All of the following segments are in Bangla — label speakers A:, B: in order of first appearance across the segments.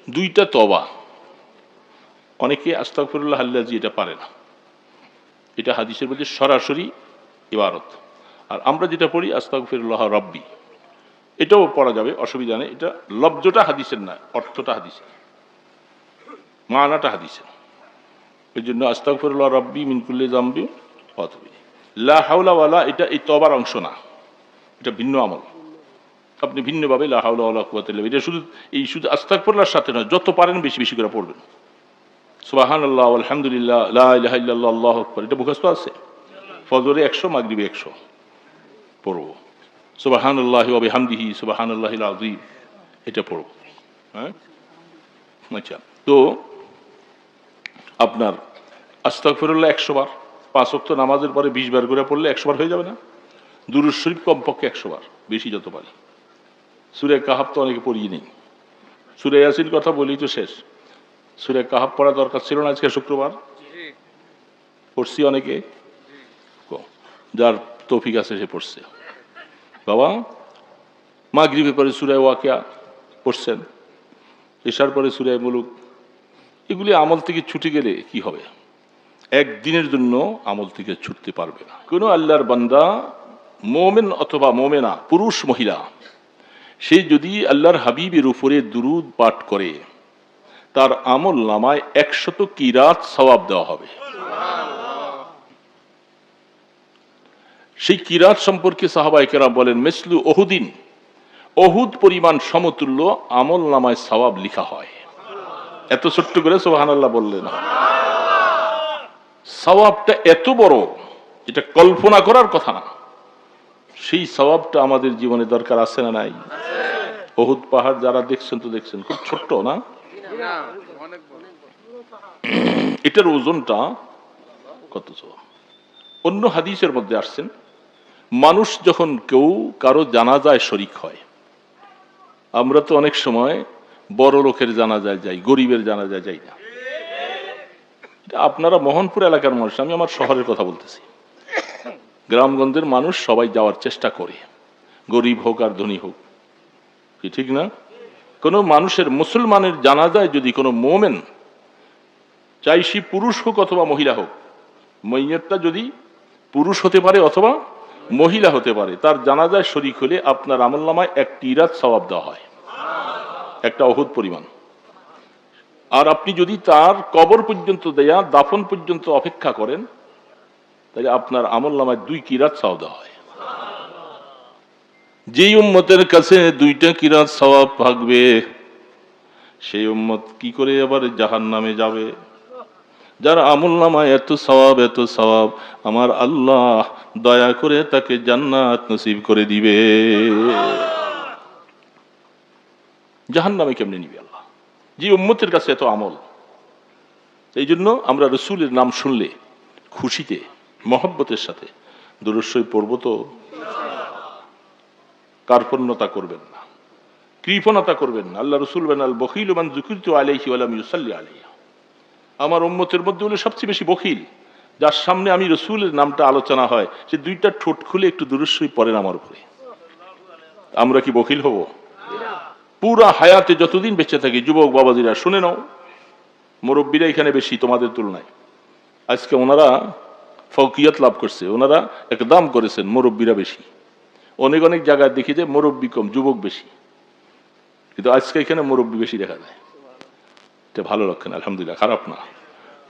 A: দুইটা তওবা। অনেকে আস্তাগফিরুল্লাহ আল্লাযী এটা পারে না, এটা হাদিসের মধ্যে সরাসরি ইবারত। আর আমরা যেটা পড়ি আস্তাগফিরুল্লাহ রাব্বি, এটাও পড়া যাবে, অসুবিধা নেই। এটা লব্জটা হাদিসের না, অর্থটা হাদিসের, মানাটা হাদিসের। এই জন্য আস্তাগফিরুল্লাহ রাব্বি মিন কুল্লি যামবি ওয়া আতুবু ইলাইহি। লা হাওলা ওয়ালা এটা এই তওবার অংশ না, এটা ভিন্ন আমল। আপনি ভিন্নভাবে লা হাওলা ওয়ালা কুওয়াতা ইল্লা বিল্লাহ, এটা শুধু আস্তাগফিরুল্লাহর সাথে নয়, যত পারেন বেশি বেশি করে পড়বেন। সুবহানাল্লাহ আলহামদুলিল্লাহ লা ইলাহা ইল্লাল্লাহ আল্লাহু আকবার, এটা মুখস্থ আছে। ফজরে 100, মাগরিবে 100 পড়ব। সুবহানাল্লাহি ওয়া বিহামদিহি সুবহানাল্লাহিল আযীম, এটা পড়ব। হ্যাঁ, আচ্ছা। তো আপনার আস্তাগফিরুল্লাহ 100 বার, 5 ওয়াক্ত নামাজের পরে 20 বার করে পড়লে 100 বার হয়ে যাবে না? দুরূদ শরীফ কমপক্ষে 100 বার, বেশি যত পারি। সূরা কাহাফ তো অনেকে পড়িয়ে নেই। সূরা ইয়াসিন কথা বলি তো শেষ। সূরা কাহাফ পড়া দরকার ছিল না আজকে শুক্রবার? পড়ছি অনেকে, যার তৌফিক আছে সে পড়ছে। বাবা মাগরিবের পরে সূরা ওয়াকিয়া পড়ছেন, এশার পরে সূরা মুলুক। এগুলি আমল থেকে ছুটে গেলে কি হবে? একদিনের জন্য আমল থেকে ছুটতে পারবে না। কোনো আল্লাহর বান্দা, মোমেন অথবা মোমেনা, পুরুষ মহিলা, সে যদি আল্লাহর হাবিবের উপরে দুরূদ পাঠ করে, তার আমল নামায় 100 কিরাত সওয়াব দেওয়া হবে। সেই কিরাত সম্পর্কে সাহাবায়ে কেরাম বলেন, মিসলু ওহুদিন, ওহুদ পরিমাণ সমতুল্য আমল নামায় সওয়াব লিখা হয়। এত ছোট্ট করে সুবহানাল্লাহ বললেন, সওয়াবটা এত বড়, এটা কল্পনা করার কথা না। সেই সওয়াবটা আমাদের জীবনে দরকার আছে না নাই? ওহুদ পাহাড় যারা দেখছেন তো দেখছেন, খুব ছোট্ট না? এটার ওজনটা কত? অন্য হাদিসের মধ্যে আসছেন, মানুষ যখন কেউ কারো জানাজায় শরীক হয়, আমরা তো অনেক সময় বড় লোকের জানাজায় যাই, গরিবের জানাজায় যাই না। আপনারা মোহনপুর এলাকার মানুষ, আমি আমার শহরের কথা বলতেছি। গ্রামগঞ্জের মানুষ সবাই যাওয়ার চেষ্টা করে, গরিব হোক আর ধনী হোক, কি ঠিক না? কোনো মানুষের, মুসলমানের জানাজায় যদি কোনো মোমেন, চাই সে পুরুষ হোক অথবা মহিলা হোক, মাইয়্যিতটা যদি পুরুষ হতে পারে অথবা মহিলা হতে পারে, তার জানাজায় শরীক হলে আপনার আমলনামায় 1 কিরাত সওয়াব দেওয়া হয়, একটা ওহুদ পরিমাণ। আর আপনি যদি তার কবর পর্যন্ত দেয়া, দাফন পর্যন্ত অপেক্ষা করেন, তাহলে আপনার আমলনামায় 2 কিরাত সওয়াব দেওয়া হয়। যেই উম্মতের কাছে 2টা কিরাত সওয়াব থাকবে, সেই উম্মত কি করে আবার জাহান্নামে যাবে? যার আমলনামায় এত সওয়াব, আমার আল্লাহ দয়া করে তাকে জান্নাত নসিব করে দিবে। জাহান্নামে কেমনে নিবে আল্লাহ? যে উম্মতের কাছে এত আমল। এই জন্য আমরা রাসূলের নাম শুনলে খুশিতে, মহব্বতের সাথে দুরূদ শরীফ পড়ব। তো কার্পণ্যতা করবেন না, কৃপণতা করবেন না। আল্লাহ রাসূল বলেন, আল বখিলু মান যুকিরতু আলাইহি ওয়া লাম ইউসাল্লি আলাইহি। আমার উম্মতের মধ্যে হলো সবচেয়ে বেশি বখিল, যার সামনে আমি রাসূলের নামটা আলোচনা হয়, সে 2টা ঠোঁট খুলে একটু দুরূদ শরীফ পড়েন আমার উপরে। আমরা কি বখিল হব? পুরা হায়াতে যতদিন বেঁচে থাকি, যুবক বাবাজিরা শুনে নাও, মুরব্বীরা এখানে বেশি তোমাদের তুলনায়। আজকে ওনারা ফৌকিয়াত লাভ করছে, ওনারা একদম করেছেন, মুরব্বীরা বেশি। অনেক অনেক জায়গায় দেখি যে মুরব্বী কম, যুবক বেশি, কিন্তু আজকে এখানে মুরব্বী বেশি দেখা যায়। এটা ভালো লক্ষণ, আলহামদুলিল্লাহ, খারাপ না।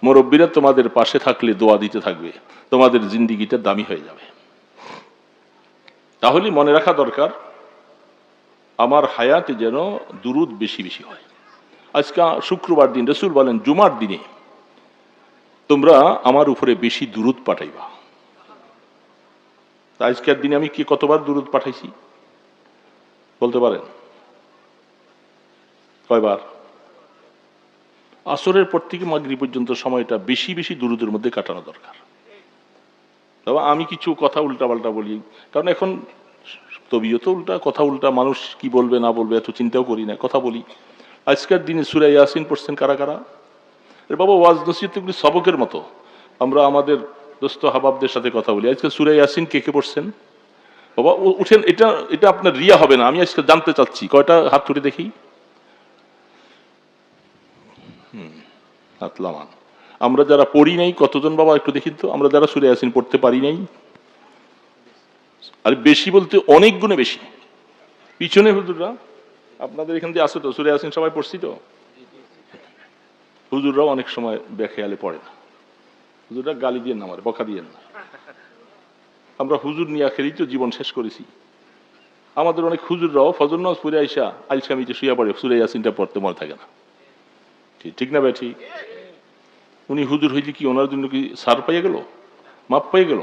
A: মুরব্বীরা তোমাদের পাশে থাকলে দোয়া দিতে থাকবে, তোমাদের জিন্দিগিটা দামি হয়ে যাবে। তাহলে মনে রাখা দরকার, আমার হায়াতে যেন দুরূদ বেশি বেশি হয়। আজকে শুক্রবার দিন, রাসূল বলেন জুমার দিনে তোমরা আমার উপরে বেশি দুরূদ পাঠাইবা। আজকের দিনে আমি কি কতবার দুরূদ পাঠাইছি বলতে পারেন? কয়বার? আসরের পর থেকে মাগরিব পর্যন্ত সময়টা বেশি বেশি দুরূদের মধ্যে কাটানো দরকার। তবে আমি কিছু কথা উল্টাপাল্টা বলি, কারণ এখন তবিয়ত উল্টা, কথা উল্টা, মানুষ কি বলবে না বলবে এত চিন্তাও করি না, কথা বলি। আজকের দিনে সূরা ইয়াসিন পড়ছেন কারা কারা? বাবা ওয়াজ নসিহত এগুলি সবকের মতো। আমরা আমাদের দোস্ত হাবাবদের সাথে কথা বলি, আজকে সূরা ইয়াসিন কে কে পড়ছেন? বাবা উঠেন, এটা আপনার রিয়া হবে না, আমি আজকে জানতে চাচ্ছি, কয়টা হাত তুলে দেখি। আতলামান। আমরা যারা পড়ি নাই কতজন বাবা একটু দেখি তো, আমরা যারা সূরা ইয়াসিন পড়তে পারি নাই, আর বেশি বলতে অনেক গুণে বেশি। পিছনে হুজুররা আপনাদের এখান দিয়ে আসে তো, সূরা ইয়াসিন সবাই পড়ছি তো, হুজুররাও অনেক সময় বেখেয়ালে পড়ে না। হুজুররা গালি দিয়ে না, আমার বকা দিয়ে না। আমরা হুজুর নিয়ে আখেরই তো জীবন শেষ করেছি। আমাদের অনেক হুজুররাও ফজর নামাজ পড়ে আইসা আইলসামিতে শুয়ে পড়ে, সূরা ইয়াসিনটা পড়তে মনে থাকে না। ঠিক না ভাই? ঠিক। উনি হুজুর হইলে কি ওনার জন্য কি সার পাইয়া গেল, মাপ পাইয়া গেল?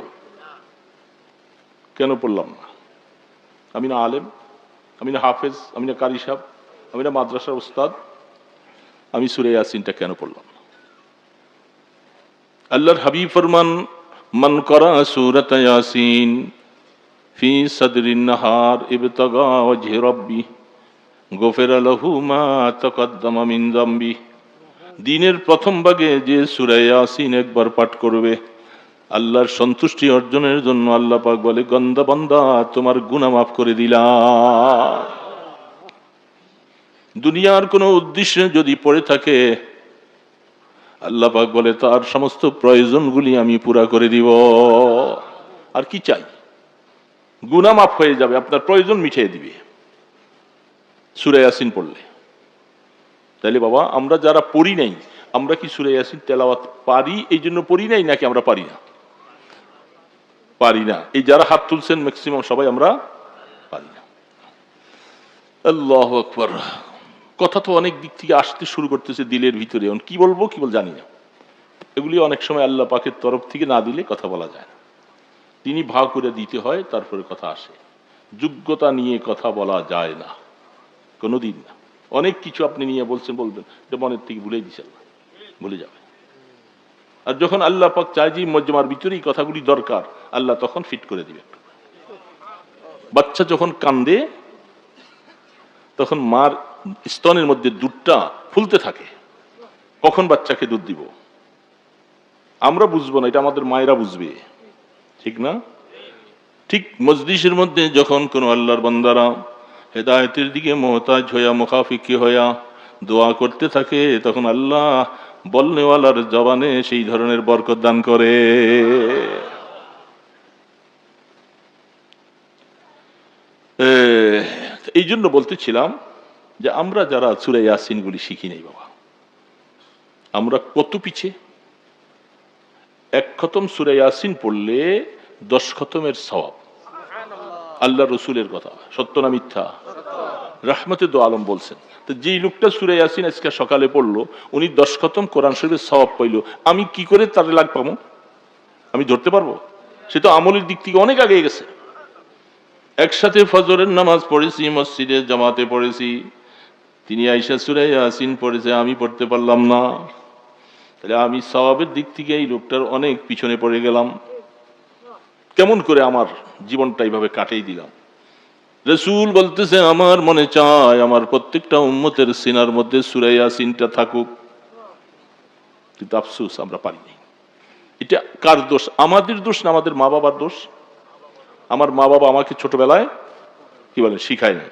A: কেন পড়লাম না? আমি না আলেম, আমি না হাফেজ, আমি না কারি সাহেব, আমি না মাদ্রাসার উস্তাদ, আমি সূরা ইয়াসিনটা কেন পড়লাম না? আল্লাহর হাবিব ফরমান, মান করা সূরাত ইয়াসিন ফি সাদরিন নাহার ইবতাগা ওয়াজহি রাব্বি গুফিরা লাহু মা তাকদ্দামা মিন যামবি। দিনের প্রথম ভাগে যে সূরা ইয়াসিন একবার পাঠ করবে, আল্লাহর সন্তুষ্টি অর্জনের জন্য আল্লাহ পাক বলে, গন্দা বান্দা তোমার গুনাহ মাফ করে দিলাম। দুনিয়ার কোনো উদ্দেশ্যে যদি পড়ে থাকে, আল্লাহ পাক বলে তার সমস্ত প্রয়োজনগুলি আমি পুরা করে দিব। আর কি চাই? গুনাহ মাফ হয়ে যাবে, আপনার প্রয়োজন মিটিয়ে দিবে সূরা ইয়াসিন পড়লে। তাইলে বাবা, আমরা যারা পড়ি নাই, আমরা কি সূরা ইয়াসিন তেলাওয়াত পারি এই জন্য পড়ি নাই, নাকি আমরা পারি না? পারি না। এই যারা হাত তুলছেন ম্যাক্সিমাম সবাই আমরা পারি না। আল্লাহু আকবার। কথা তো অনেক দিক থেকে আসতে শুরু করতেছে দিলের ভিতরে, কি বলবো জানি না। এগুলি অনেক সময় আল্লাহ পাকের তরফ থেকে না দিলে কথা বলা যায় না, তিনি ভাগ করে দিতে হয়, তারপরে কথা আসে। যোগ্যতা নিয়ে কথা বলা যায় না কোনোদিন না। অনেক কিছু আপনি নিয়ে বলবেন, এটা মনের থেকে ভুলেই দিচ্ছেন না, ভুলে যাবে। আর যখন আল্লাহ পাক চায় যে মজমার ভিতরেই কথাগুলি দরকার, আল্লাহ তখন ফিট করে দিবে। বাচ্চা যখন কান্দে, তখন মার স্তনের মধ্যে দুধটা ফুলতে থাকে, কখন বাচ্চাকে দুধ দিব আমরা বুঝবো না, এটা আমাদের মায়েরা বুঝবে, ঠিক না? ঠিক মজলিসের মধ্যে যখন কোন আল্লাহর বান্দারা হেদায়েতের দিকে মুহতাজ হইয়া, মুখাফিকি হইয়া দোয়া করতে থাকে, তখন আল্লাহ বলনেওয়ালার জবানে সেই ধরনের বরকত দান করে। এই জন্য বলতেছিলাম যে আমরা যারা সূরা ইয়াসিন গুলি শিখি নাই বাবা, আমরা কত পিছে। এক খতম সূরা ইয়াসিন পড়লে 10 খতমের সওয়াব। আল্লাহ রসুলের কথা, সত্য না মিথ্যা? রাহমাতে দো আলম বলছেন। তো যেই লোকটা সূরা ইয়াসিন আজকে সকালে পড়লো, উনি 10 খতম কোরআন শরীফের সওয়াব পাইল। আমি কি করে তার লাগ পাবো? আমি ধরতে পারবো? সে তো আমলের দিক থেকে অনেক আগে গেছে। একসাথে ফজরের নামাজ পড়েছি, মসজিদে জামাতে পড়েছি, তিনি আয়েশা সূরা ইয়াসিন পড়েছে, আমি পড়তে পারলাম না। তাহলে আমি সওয়াবের দিক থেকে এই লোকটার অনেক পিছনে পড়ে গেলাম। কেমন করে আমার জীবনটা এইভাবে কাটিয়ে দিলাম? রাসূল বলতেছে, আমার মনে চায় আমার প্রত্যেকটা উম্মতের সিনার মধ্যে সূরা ইয়াসিনটা থাকুক, কিন্তু আফসোস আমরা পারিনি। এটা কার দোষ? আমাদের দোষ না আমাদের মা বাবার দোষ? আমার মা বাবা আমাকে ছোটবেলায় কি বলেন শিখায় নাই,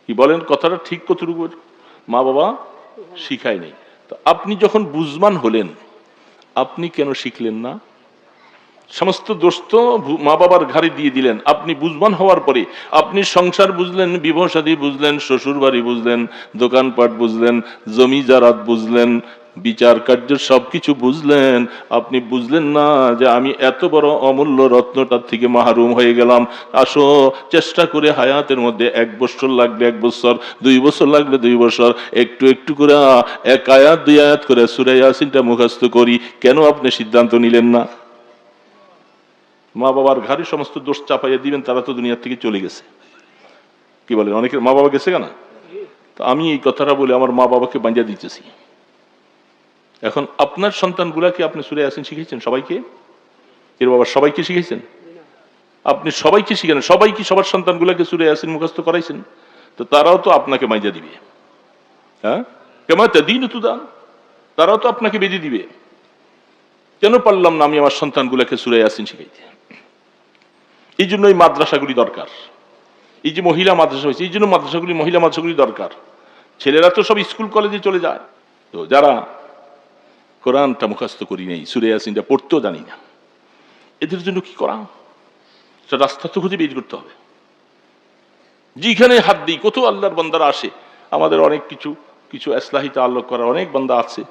A: কি বলেন কথাটা ঠিক কতটুকু? মা বাবা শিখায় নাই। তো আপনি যখন বুঝমান হলেন, আপনি কেন শিখলেন না? সমস্ত দোষ তো মা বাবার ঘাড়ে দিয়ে দিলেন। আপনি বুঝবান হওয়ার পরে আপনি সংসার বুঝলেন, বিবাহ শাদী বুঝলেন, শ্বশুর বাড়ি বুঝলেন, দোকানপাট বুঝলেন, জমি জারাত বুঝলেন, বিচার কার্য সবকিছু বুঝলেন। আপনি বুঝলেন না যে আমি এত বড় অমূল্য রত্নটার থেকে মাহরুম হয়ে গেলাম। আসো, চেষ্টা করে হায়াতের মধ্যে 1 বছর লাগবে 1 বছর, 2 বছর লাগবে 2 বছর, একটু একটু করে 1 আয়াত 2 আয়াত করে সূরা ইয়াসিনটা মুখস্থ করি। কেন আপনি সিদ্ধান্ত নিলেন না? মা বাবার ঘাড়ে সমস্ত দোষ চাপাইয়া দিবেন, তারা তো দুনিয়ার থেকে চলে গেছে। কি বলেন, অনেকের মা বাবা গেছে কেনা? তো আমি এই কথাটা বলে আমার মা বাবাকে বাঁধিয়ে দিতেছি। এখন আপনার সন্তানগুলাকে আপনি সূরা ইয়াসিন শিখিয়েছেন সবাইকে? এর বাবা সবাইকে শিখিয়েছেন? আপনি সবাইকে শিখেন? সবাইকে, সবার সন্তানগুলাকে সূরা ইয়াসিন মুখস্থ করাইছেন? তো তারাও তো আপনাকে বাঁধিয়ে দিবে। হ্যাঁ, কেমন তাদিন তুদান, তারাও তো আপনাকে বেঁধে দিবে। কেন পারলাম না আমি আমার সন্তানগুলাকে সূরা ইয়াসিন শিখাইতে? এই জন্য এই মাদ্রাসাগুলি দরকার। এই যে মহিলা মাদ্রাসা হয়েছে, এই জন্য মাদ্রাসাগুলি, মহিলা মাদ্রাসাগুলি দরকার। ছেলেরা তো সব স্কুল কলেজে চলে যায়, তো যারা কোরআনটা মুখস্থ করি নেই, সূরা ইয়াসিনটা পড়তেও জানি না, এদের জন্য কি করা? রাস্তা তো খুঁজে বের করতে হবে। যেখানে হাত দিই, কত আল্লাহর বান্দারা আসে, আমাদের অনেক কিছু কিছু ইসলাহি তাআল্লুক করার অনেক বান্দা আছে,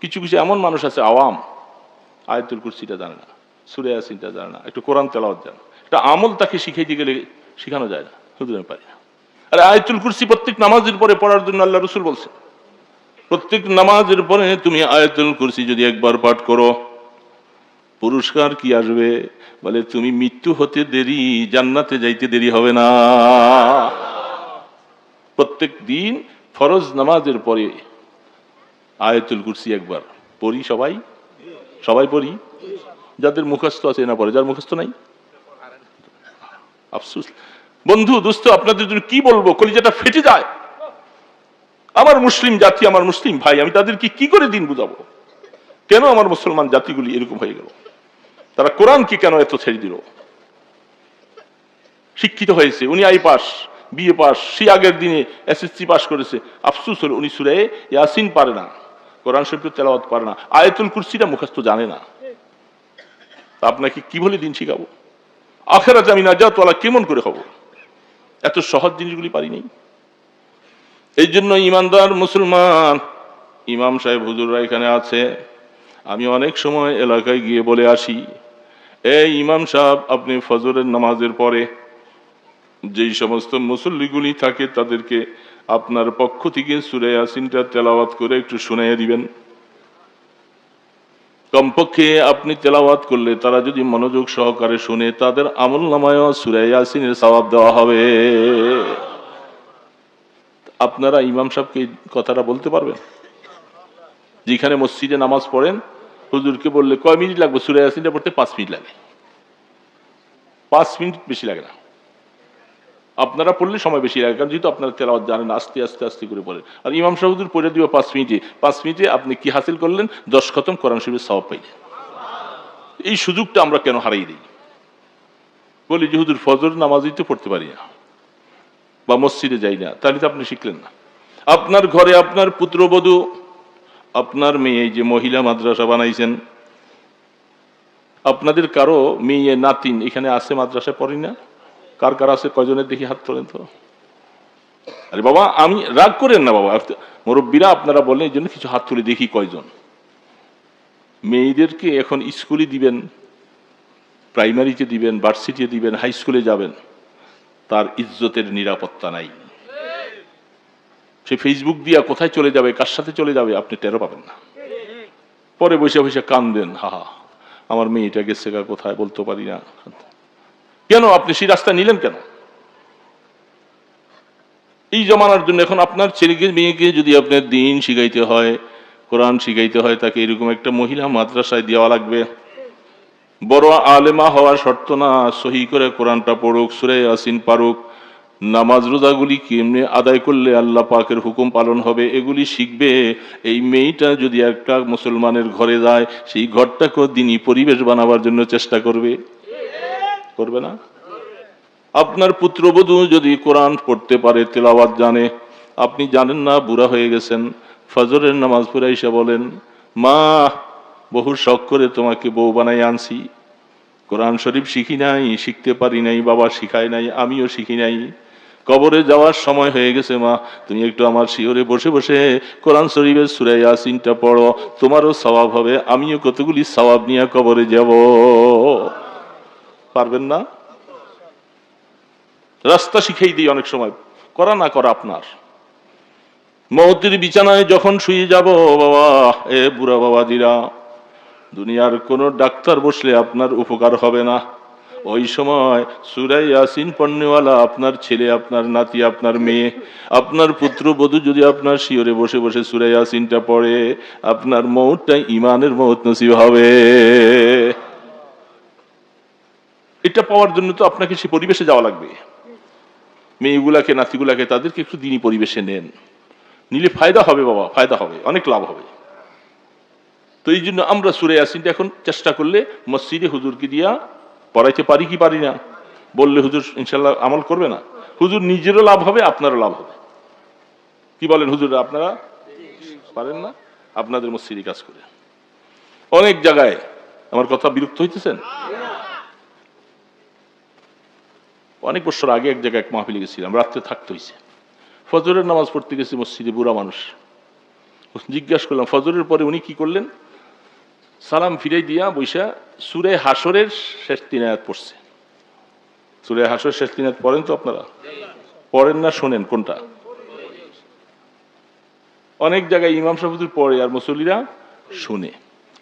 A: কিছু কিছু এমন মানুষ আছে আওয়াম, আয়াতুল কুরসিটা জানে না, সূরা ইয়াসিনটা জানে না, একটু কোরআন তেলাওয়াত জানে না, এটা আমল তাকে শিখাইতে গেলে শেখানো যায় না, হুজুর আমি পারি না। আরে আয়াতুল কুরসি প্রত্যেক নামাজের পরে পড়ার জন্য আল্লাহ রাসূল বলছেন, প্রত্যেক নামাজের পরে তুমি আয়াতুল কুরসি যদি একবার পাঠ করো, পুরস্কার কি আসবে? বলে তুমি মৃত্যু হতে দেরি, জান্নাতে যাইতে দেরি হবে না। প্রত্যেক দিন ফরজ নামাজের পরে আয়াতুল কুরসি একবার পড়ি, সবাই সবাই পড়ি, যাদের মুখস্থ আছে না পড়ে, যার মুখস্থ নাই আফসোস। বন্ধু দোস্ত, আপনাদের জন্য কি বলবো, কলিজাটা ফেটে যায়। আমার মুসলিম জাতি, আমার মুসলিম ভাই, আমি তাদেরকে কি করে দিন বুঝাবো? কেন আমার মুসলমান জাতিগুলি এরকম হয়ে গেল? তারা কোরআনকে কেন এত ছেড়ে দিল? শিক্ষিত হয়েছে, উনি আই পাস, বিএ পাস, সে আগের দিনে এসএসসি পাস করেছে, আফসোস হলো উনি সূরা ইয়াসিন পারে না, কোরআন শরীফের তেলাওয়াত পারে না, আয়াতুল কুরসিটা মুখস্থ জানে না। আপনাকে কি বলে দিন শিখাবো? আখিরাতে আমি নাজাত ওয়ালা কেমন করে হব? এত সহজ জিনিসগুলি পারি নাই। এই জন্য ইমানদার মুসলমান, ইমাম সাহেব হুজুররা এখানে আছে, আমি অনেক সময় এলাকায় গিয়ে বলে আসি, এই ইমাম সাহেব, আপনি ফজরের নামাজের পরে যেই সমস্ত মুসল্লিগুলি থাকে তাদেরকে আপনার পক্ষ থেকে সূরা ইয়াসিনটা তেলাওয়াত করে একটু শুনাইয়া দিবেন। কমপক্ষে আপনি তেলাওয়াত করলে তারা যদি মনোযোগ সহকারে শুনে, তাদের আমলনামায় সূরা ইয়াসিনের সওয়াব দেওয়া হবে। আপনারা ইমাম সাহেবকে কথাটা বলতে পারবেন? যেখানে মসজিদে নামাজ পড়েন, হুজুরকে বললে কয় মিনিট লাগবে সূরা ইয়াসিনটা পড়তে? 5 মিনিট লাগে। 5 মিনিট বেশি লাগে না। আপনারা পড়লে সময় বেশি লাগে, কারণ যেহেতু আপনারা তেলাওয়াত জানেন, আস্তে আস্তে আস্তে করে পড়েন। আর ইমাম সাহেব হুজুর পড়ে দিবে 5 মিনিটে, 5 মিনিটে আপনি কি হাসিল করলেন? 10 খতম কোরআন শরীফের সওয়াব পাইলেন। এই সুযোগটা আমরা কেন হারাই দিই? বলি যে হুজুর ফজর নামাজই তো পড়তে পারি না, বা মসজিদে যাই না, তাহলে তো আপনি শিখলেন না। আপনার ঘরে আপনার পুত্রবধূ, আপনার মেয়ে, যে মহিলা মাদ্রাসা বানাইছেন, আপনাদের কারো মেয়ে নাতিন এখানে আছে, মাদ্রাসায় পড়ি না? কার কার আছে? কয়জনের দেখি হাত তোলেন তো। আরে বাবা, আমি রাগ করেন না বাবা, মুরব্বীরা আপনারা বলেন, এই জন্য কিছু হাত তুলে দেখি কয়জন। মেয়েদেরকে এখন স্কুলে দিবেন, প্রাইমারিতে দিবেন, ভার্সিটিতে দিবেন, হাই স্কুলে যাবেন, তার ইজ্জতের নিরাপত্তা নাই। সে ফেসবুক দিয়া কোথায় চলে যাবে, কার সাথে চলে যাবে, আপনি টেরও পাবেন না। পরে বসে বসে কান্দেন, হা হা, আমার মেয়েটা গেছে গা কোথায়, বলতে পারি না। কেন আপনি সেই রাস্তা নিলেন কেন? এই জমানার জন্য এখন আপনার ছেলেকে মেয়েকে যদি আপনার দিন শিখাইতে হয়, কোরআন শিখাইতে হয়, তাকে এরকম একটা মহিলা মাদ্রাসায় দেওয়া লাগবে। বড় আলেমা হওয়ার শর্ত না, সহি করে কোরআনটা পড়ুক, সূরা ইয়াসিন পারুক, নামাজ রোজাগুলি কেমনে আদায় করলে আল্লাহ পাকের হুকুম পালন হবে এগুলি শিখবে। এই মেয়েটা যদি একটা মুসলমানের ঘরে যায়, সেই ঘরটাকে দিনী পরিবেশ বানাবার জন্য চেষ্টা করবে, করবে না? আপনার পুত্রবধূ যদি কোরআন পড়তে পারে, তেলাওয়াত জানে, আপনি জানেন না, বুড়া হয়ে গেছেন, ফজরের নামাজ পড়ে এসে বলেন, মা বহু শখ করে তোমাকে বউ বানাই আনছি, কোরআন শরীফ শিখি নাই, শিখতে পারি নাই, বাবা শিখায় নাই, আমিও শিখি নাই, কবরে যাওয়ার সময় হয়ে গেছে, মা তুমি একটু আমার শিয়রে বসে বসে কোরআন শরীফের সূরা ইয়াসিনটা পড়ো, তোমারও সওয়াব হবে, আমিও কতগুলি সওয়াব নিয়ে কবরে যাব। পারবেন না? রাস্তা শিখাই দিই অনেক সময়, করা না করা আপনার। মওতের বিছানায় যখন শুয়ে যাব, বাবা, এ বুড়া বাবাজিরা, দুনিয়ার কোন ডাক্তার বসলে আপনার উপকার হবে না। ওই সময় সূরা ইয়াসিন পড়নেওয়ালা আপনার ছেলে, আপনার নাতি, আপনার মেয়ে, আপনার পুত্রবধূ যদি আপনার শিয়রে বসে বসে সূরা ইয়াসিনটা পড়ে, আপনার মওতটা ঈমানের মওত নসিব হবে। এটা পাওয়ার জন্য তো আপনাকে সে পরিবেশে যাওয়া লাগবে। মেয়েগুলাকে, নাতিগুলাকে, তাদেরকে একটু দিনী পরিবেশে নেন, নিলে ফায়দা হবে বাবা, ফায়দা হবে, অনেক লাভ হবে। তো এই জন্য আমরা সূরা ইয়াসিনটা এখন চেষ্টা করলে মসজিদে হুজুরকে দিয়া পড়াইতে পারি কি পারি না? বললে হুজুর ইনশাল্লাহ আমল করবে না? হুজুর নিজেরও লাভ হবে, আপনারও লাভ হবে। কি বলেন হুজুর, আপনারা পারেন না? আপনাদের মসজিদে কাজ করে। অনেক জায়গায় আমার কথা বিরক্ত হইতেছেন? অনেক বছর আগে এক জায়গায় এক মাহফিলে গেছিলাম, রাত্রে থাকতে হয়েছে। ফজরের নামাজ পড়তে গেছি মসজিদে, বুড়া মানুষ। জিজ্ঞাসা করলাম ফজরের পরে উনি কি করলেন, সালাম ফিরাই দিয়া বৈশা সূরা হাসরের শেষ 3 আয়াত পড়ছে। সূরা হাসরের শেষ 3 আয়াত পড়েন তো আপনারা? পড়েন না শোনেন? কোনটা? অনেক জায়গায় ইমাম সাহেব পড়ে আর মুসল্লিরা শুনে,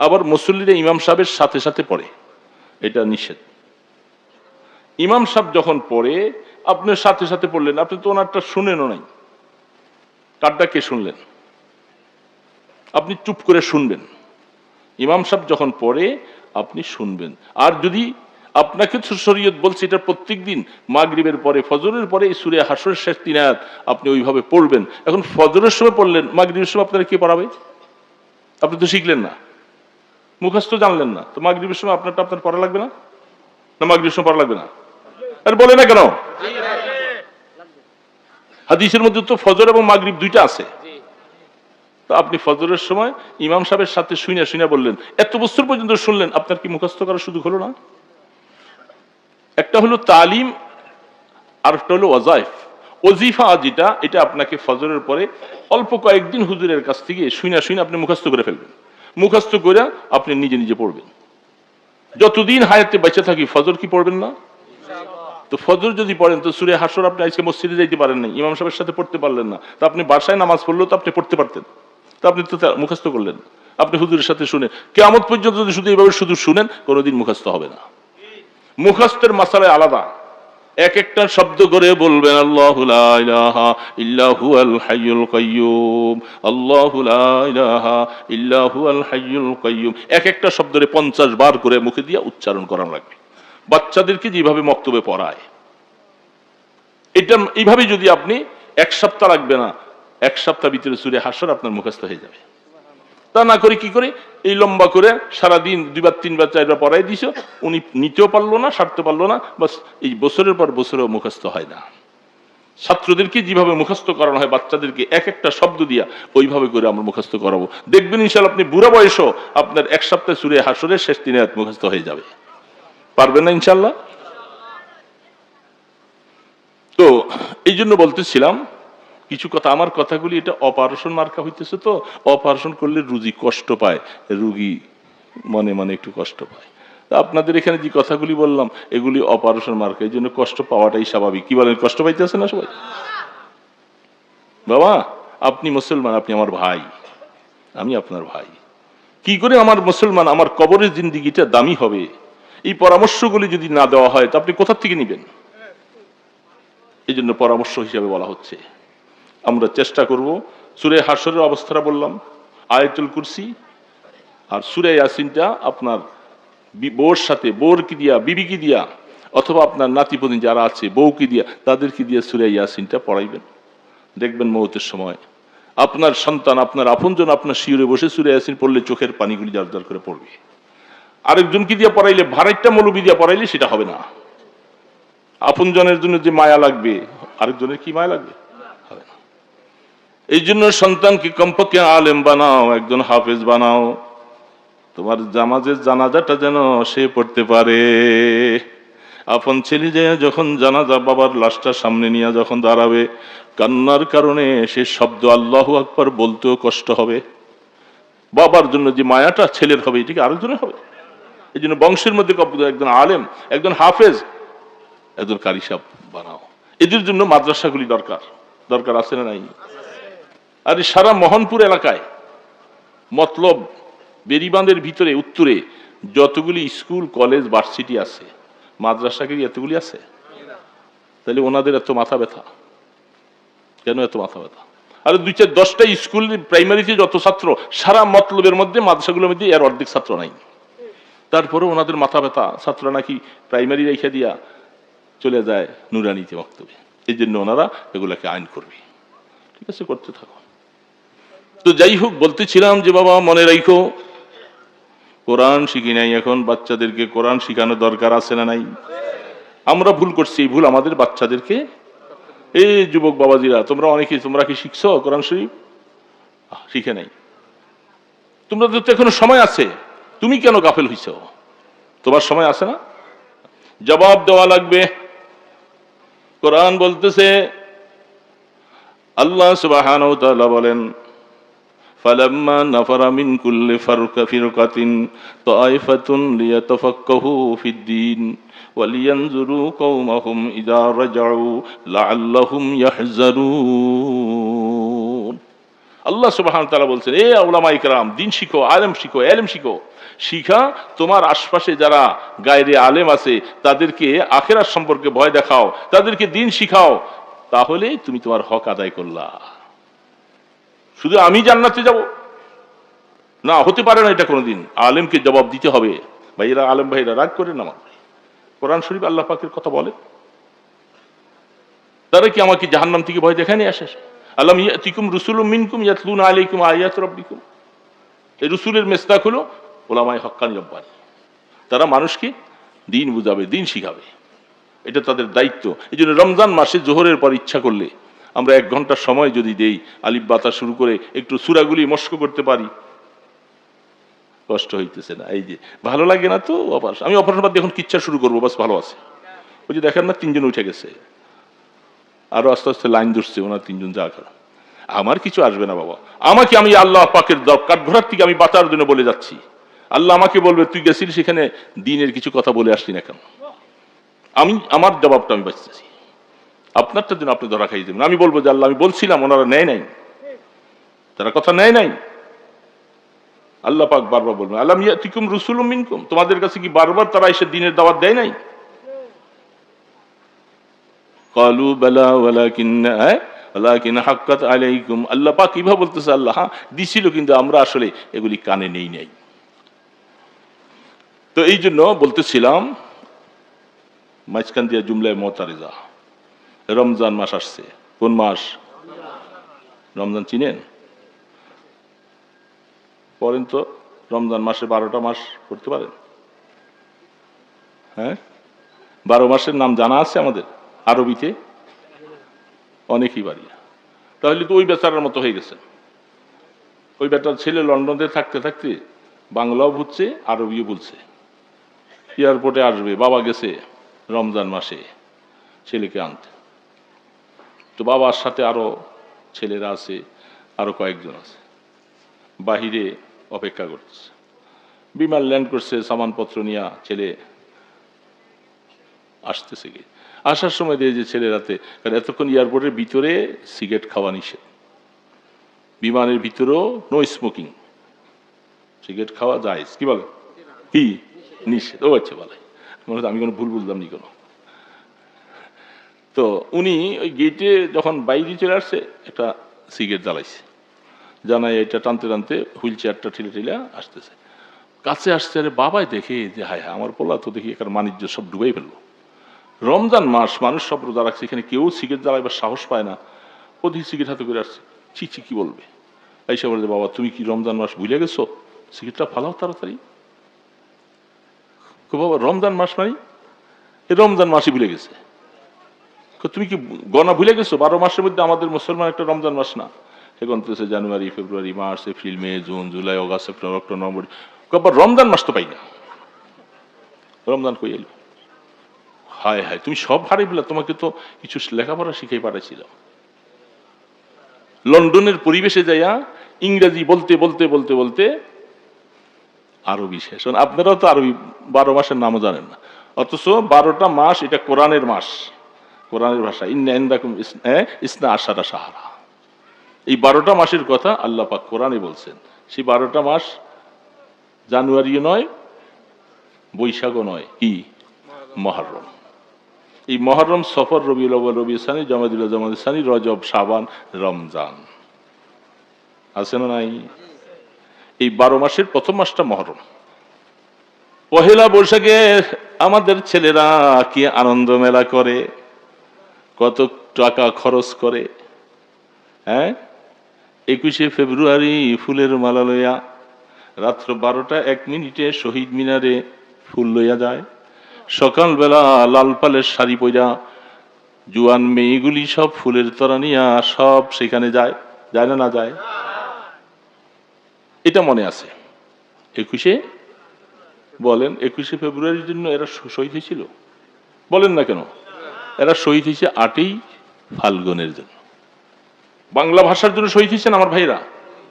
A: আবার মুসল্লিরা ইমাম সাহেবের সাথে সাথে পড়ে, এটা নিষেধ। ইমাম সাহেব যখন পড়ে আপনার সাথে সাথে পড়লেন, আপনি তো ওনারটা শুনেনও নাই, কারটা কে শুনলেন? আপনি চুপ করে শুনবেন। ইমাম সাহেব যখন পড়ে আপনি শুনবেন। আর যদি আপনাকে শরীয়ত বলছে এটা প্রত্যেক দিন মাগরিবের পরে ফজরের পরে এই সূরা হাসরের শেষ 3 আয়াত আপনি ওইভাবে পড়বেন। এখন ফজরের সময় পড়লেন, মাগরিবের সময় আপনারা কে পড়াবে? আপনি তো শিখলেন না, মুখস্থ জানলেন না, তো মাগরিবের সময় আপনারটা আপনার পড়া লাগবে না? না মাগরিবের সময় পড়া লাগবে না? আর বলে না কেন? হাদিসের মধ্যে তো ফজর এবং মাগরিব দুইটা আছে। তো আপনি ফজরের সময় ইমাম সাহেবের সাথে শুনে বললেন, এত বছর পর্যন্ত শুনলেন, আপনার কি মুখস্থ করার সুযোগ হলো না? একটা হলো তালিম আর একটা হলো ওয়াজাইফ। ওজিফা যেটা, এটা আপনাকে ফজরের পরে অল্প কয়েকদিন হুজুরের কাছ থেকে শুনে আপনি মুখস্থ করে ফেলবেন। মুখস্থ করে আপনি নিজে নিজে পড়বেন। যতদিন হায়াতে বেঁচে থাকি ফজর কি পড়বেন না? তো ফজর যদি পড়েন তো সূরা হাসর আপনি আজকে মসজিদে যাইতে পারেন না, ইমাম সাহেবের সাথে পড়তে পারলেন না, তো আপনি বাসায় নামাজ পড়লেও তো আপনি পড়তে পারতেন, তো আপনি তো মুখস্থ করলেন। আপনি হুজুরের সাথে শুনে কিয়ামত পর্যন্ত যদি শুধু এইভাবে শুধু শুনেন, কোনোদিন মুখস্থ হবে না। মুখস্থের মাসালায় আলাদা, এক একটা শব্দ করে বলবেন আল্লাহু লা ইলাহা ইল্লা হুয়াল হাইয়ুল কাইয়্যুম, আল্লাহু লা ইলাহা ইল্লা হুয়াল হাইয়ুল কাইয়্যুম। এক একটা শব্দরে 50 বার করে মুখে দিয়ে উচ্চারণ করানো লাগবে। বাচ্চাদেরকে যেভাবে মক্তবে পড়ায়, এটা এইভাবে যদি আপনি 1 সপ্তাহ লাগবে না, 1 সপ্তাহ ভিতরে সূরা হাসর আপনার মুখস্থ হয়ে যাবে। তা না করে কি করে এই লম্বা করে সারাদিন 2 বার 3 বার 4 বার পড়াই দিছ, উনি নিতেও পারলো না, সারতে পারলো না, বাস এই বছরের পর বছরও মুখস্থ হয় না। ছাত্রদেরকে যেভাবে মুখস্থ করানো হয় বাচ্চাদেরকে এক একটা শব্দ দিয়া, ওইভাবে করে আমরা মুখস্থ করাবো। দেখবেন ইনশাআল্লাহ আপনি বুড়া বয়সও আপনার 1 সপ্তাহে সূরা হাসরের শেষ 3 আয়াত মুখস্থ হয়ে যাবে। পারবেন না ইনশাআল্লাহ? তো এই জন্য বলতেছিলাম কিছু কথা, আমার কথাগুলি এটা অপারেশন মার্কা হইতেছে, তো অপারেশন করলে রুগী কষ্ট পায়, রুগী মনে মনে একটু কষ্ট পায়। আপনাদের এখানে যে কথাগুলি বললাম এগুলি অপারেশন মার্কা, এই জন্য কষ্ট পাওয়াটাই স্বাভাবিক। কি বলেন, কষ্ট পাইতেছে না সবাই? বাবা আপনি মুসলমান, আপনি আমার ভাই, আমি আপনার ভাই। কি করে আমার মুসলমান, আমার কবরের জিন্দিগিটা দামি হবে, এই পরামর্শগুলি যদি না দেওয়া হয় তো আপনি কোথা থেকে নিবেন? এই জন্য পরামর্শ হিসাবে বলা হচ্ছে। আমরা চেষ্টা করব সূরা হাসরের অবস্থাটা বললাম, আয়াতুল কুরসি আর সূরা ইয়াসিনটা আপনার বউর সাথে, বউর কি দিয়া, বিবি কি দিয়া, অথবা আপনার নাতিপতি যারা আছে বউকে দিয়া, তাদেরকে দিয়ে সূরা ইয়াসিনটা পড়াইবেন। দেখবেন মওতের সময় আপনার সন্তান, আপনার আপনজন আপনার শিয়রে বসে সূরা ইয়াসিন পড়লে চোখের পানিগুলি জার জার করে পড়বে। আরেকজনকে দিয়ে পড়াইলে, ভাড়াইটা মৌলবি দিয়ে পড়াইলে সেটা হবে না। আপনজনের জন্য যে মায়া লাগবে, আরেকজনের কি মায়া লাগবে? হবে না। এই জন্য সন্তানকে কমপক্ষে আলেম বানাও, একজন হাফেজ বানাও, তোমার জামাজের জানাজাটা যেন সে পড়তে পারে। আপন ছেলে যায় যখন জানাজা বাবার লাশটা সামনে নিয়ে যখন দাঁড়াবে, কান্নার কারণে সে শব্দ আল্লাহু আকবার বলতেও কষ্ট হবে। বাবার জন্য যে মায়াটা ছেলের হবে, এটাকে আরেকজনের হবে। এই জন্য বংশের মধ্যে একজন আলেম, একজন হাফেজ, একজন কারি সাহেব বানাও। এদের জন্য মাদ্রাসাগুলি দরকার, দরকার আছে না নাই? আর সারা মোহনপুর এলাকায়, মতলব বেরিবাঁধের ভিতরে উত্তরে যতগুলি স্কুল কলেজ ভার্সিটি আছে, মাদ্রাসা কি এতগুলি আছে? তাহলে ওনাদের এত মাথা ব্যথা কেন? এত মাথা ব্যথা? আর 2-10টা স্কুল প্রাইমারিতে যত ছাত্র, সারা মতলবের মধ্যে মাদ্রাসাগুলোর মধ্যে এর অর্ধেক ছাত্র নাই। তারপরে ওনাদের মাথা ব্যথা, ছাত্ররা নাকি প্রাইমারি রেখে দিয়া চলে যায় নুরানিতে বক্তব্যে। এই জন্য ওনারা এগুলাকে আইন করবে। ঠিক আছে, করতে থাকো। তো যাই হোক, বলতেছিলাম যে বাবা মনে রাখো, কোরআন শিখি নাই, এখন বাচ্চাদেরকে কোরআন শিখানো দরকার আছে না নাই? আমরা ভুল করছি, এই ভুল আমাদের বাচ্চাদেরকে। এই যুবক বাবাজিরা, তোমরা কি শিখছো কোরআন শরীফ? শিখে নাই। তোমাদের তো এখনো সময় আছে, তুমি কেন গাফেল হইছ? তোমার সময় আছে না? জবাব দেওয়া লাগবে। কোরআন বলতেছে, আল্লাহ সুবহানাহু ওয়া তাআলা বলেন, ফালাম্মা নাফারা মিন কুল্লি ফিরকাতিন তাইফাতুন লিয়াতাফাক্কাহু ফিদ-দীন ওয়া লিয়ানজুরু কওমাহুম ইযা রাজাউ লাআল্লাহুম ইয়াহজারুন। আল্লাহ সুবহানাহু ওয়া তাআলা বলছেন, এ উলামায়ে কেরাম, দিন শিখো, আলেম শিখো, ইলম শিখো। শিখা তোমার আশপাশে যারা গায়রে আলেম আছে তাদেরকে আখিরাত সম্পর্কে ভয় দেখাও, তাদেরকে দিন শিখাও, তাহলে তুমি তোমার হক আদায় করলা। শুধু আমি জান্নাতে যাব না, হতে পারে না এটা কোনোদিন। আলেমকে জবাব দিতে হবে। ভাইরা, আলেম ভাইরা রাগ করে না, কোরআন শরীফ আল্লাহ পাকের কথা বলে। তারা কি আমাকে জাহান্নাম থেকে ভয় দেখায় নিয়ে আসে? আলাম ইয়াতিকুম রুসুলুম মিনকুম ইয়াতলুনা আলাইকুম আয়াত রাব্বিকুম। এই রসুলের মেসদাক হলো উলামায়ে হক্কানি রব্বানী। তারা মানুষকে দিন বুঝাবে, দিন শিখাবে, এটা তাদের দায়িত্ব। এই জন্য রমজান মাসে জোহরের পর ইচ্ছা করলে আমরা 1 ঘন্টা সময় যদি দেই, আলিফ বাতা শুরু করে একটু সূরাগুলি মস্ক করতে পারি। কষ্ট হইতেছে না? এই যে ভালো লাগে না তো? আমি অপারেশন বাদ এখন কিচ্ছা শুরু করবো, বাস ভালো আছে। ওই যে দেখেন না, 3 জন উঠে গেছে, আরো আস্তে আস্তে লাইন ধরছে, ওনার 3 জন যা করা। আমার কিছু আসবে না বাবা, আমাকে আমি আল্লাহ পাকের কাঠঘোড়ার থেকে আমি বাঁচার জন্য বলে যাচ্ছি। আল্লাহ আমাকে বলবে, তুই গেছিলি সেখানে দিনের কিছু কথা বলে আসলি না কেন? আমি আমার জবাবটা আমি বাঁচতেছি, আপনারটার জন্য আপনি ধরা খাই দেবেন। আমি বলবো যে আল্লাহ, আমি বলছিলাম, ওনারা নেয় নাই, তারা কথা নেয় নাই। আল্লাহ পাক বারবার বলবেন, আলাম ইয়াতিকুম রুসুলুম মিনকুম, তোমাদের কাছে কি বারবার তারা এসে দিনের দাওয়াত দেয় নাই? ক্বালু বালা ওয়ালাকিন হাক্কাত আলাইকুম। আল্লাহ পাক কিভাবে বলতেছে, আল্লাহ হ্যাঁ দিছিল, কিন্তু আমরা আসলে এগুলি কানে নেই নাই। তো এই জন্য বলতেছিলাম, মাঝখান দিয়ে জুমলায় মুতারিজা, রমজান মাস আসছে। কোন মাস? রমজান চিনেন? পড়েন তো, রমজান মাসে 12টা মাস পড়তে পারেন? হ্যাঁ, 12 মাসের নাম জানা আছে আমাদের আরবিতে? অনেকই বাড়ি। তাহলে তো ওই বেচারার মতো হয়ে গেছে। ওই বেটার ছেলে লন্ডনে থাকতে থাকতে বাংলাও বুঝছে, আরবিও বলছে। এয়ারপোর্টে আসবে, বাবা গেছে রমজান মাসে ছেলেকে আনতে। তো বাবার সাথে আরো ছেলেরা আছে, আরো কয়েকজন আছে, বাহিরে অপেক্ষা করতেছে। বিমান ল্যান্ড করছে, সামানপত্র নিয়ে ছেলে আসতেছে। গিয়ে আসার সময় দিয়ে যে ছেলেরাতে, কারণ এতক্ষণ এয়ারপোর্টের ভিতরে সিগারেট খাওয়া নিষেধ, বিমানের ভিতরেও নো স্মোকিং, সিগারেট খাওয়া যায়, কি বলে, কি নিষেধ? ও আচ্ছা, বলে আমি কোনো ভুল বুঝলাম নি কোনো। তো উনি ওই গেটে যখন বাইরে চলে আসছে, একটা সিগারেট জ্বালাইছে, জানাই এটা টানতে টানতে হুইল চেয়ারটা ঠেলে ঠেলে আসতেছে। কাছে আসছে, আরে বাবাই দেখে যে হায় হায়, আমার পোলা তো দেখি এখানে বাণিজ্য সব ডুবাই ফেললো। রমজান মাস, মানুষ সব রোজা রাখছে, এখানে কেউ সিগারেট জ্বালাইবার সাহস পায় না, ওদিকে সিগারেট হাতে করে আসছে। ছি ছি, কি বলবে? এইসব বলছে, বাবা তুমি কি রমজান মাস ভুলে গেছো? সিগারেটটা ফালাও তাড়াতাড়ি। বাবা রমজান মাস মানে এই রমজান মাসই ভুলে গেছে। তুমি কি গণা ভুলে গেছো? 12 মাসের মধ্যে আমাদের মুসলমান একটা রমজান মাস না? এখন তো January, February, March, April, May, June, July, August, September, October, November. Ramzan মাস তো পাই না, রমজান কই এলো? হায় হায়, তুমি সব হারিয়ে ফেলা, তোমাকে তো কিছু লেখাপড়া শিখাই পাঠাইছিলাম। লন্ডনের পরিবেশে যাইয়া ইংরেজি বলতে বলতে বলতে বলতে আরবি শেষ। আপনারাও তো আরবি 12 মাসের নামও জানেন না, অথচ 12টা মাস এটা কোরআনের মাস, কোরআনের ভাষা। ইন্না ইনদাকুম ইসনা আশারা শাহরা, এই 12টা মাসের কথা আল্লাহ পাক কোরআনে বলছেন। সেই 12টা মাস জানুয়ারিও নয়, বৈশাখও নয়, কি মুহররম। এই মুহররম, সফর, রবিউল আউয়াল, রবিউল সানি, জামাদুল জামাদুল সানি, রজব, শাবান, রমজান, আছে না নাই? এই 12 মাসের প্রথম মাসটা মুহররম। পহেলা বৈশাখে আমাদের ছেলেরা কি আনন্দ মেলা করে, কত টাকা খরচ করে। হ্যাঁ, 21শে ফেব্রুয়ারি ফুলের মালা লইয়া রাত্র 12টা 1 মিনিটে শহীদ মিনারে ফুল লইয়া যায়। সকালবেলা লাল পালের শাড়ি পইরা জুয়ান মেয়েগুলি সব ফুলের তরা নিয়া সব সেখানে যায়, যায় না? না যায়? এটা মনে আছে। 21 বলেন 21 ফেব্রুয়ারির জন্য এরা শহীদ হয়েছিল? বলেন না কেন? এরা শহীদ হয়েছে 8ই ফাল্গুনের জন্য। বাংলা ভাষার জন্য শহীদ হয়েছেন আমার ভাইরা,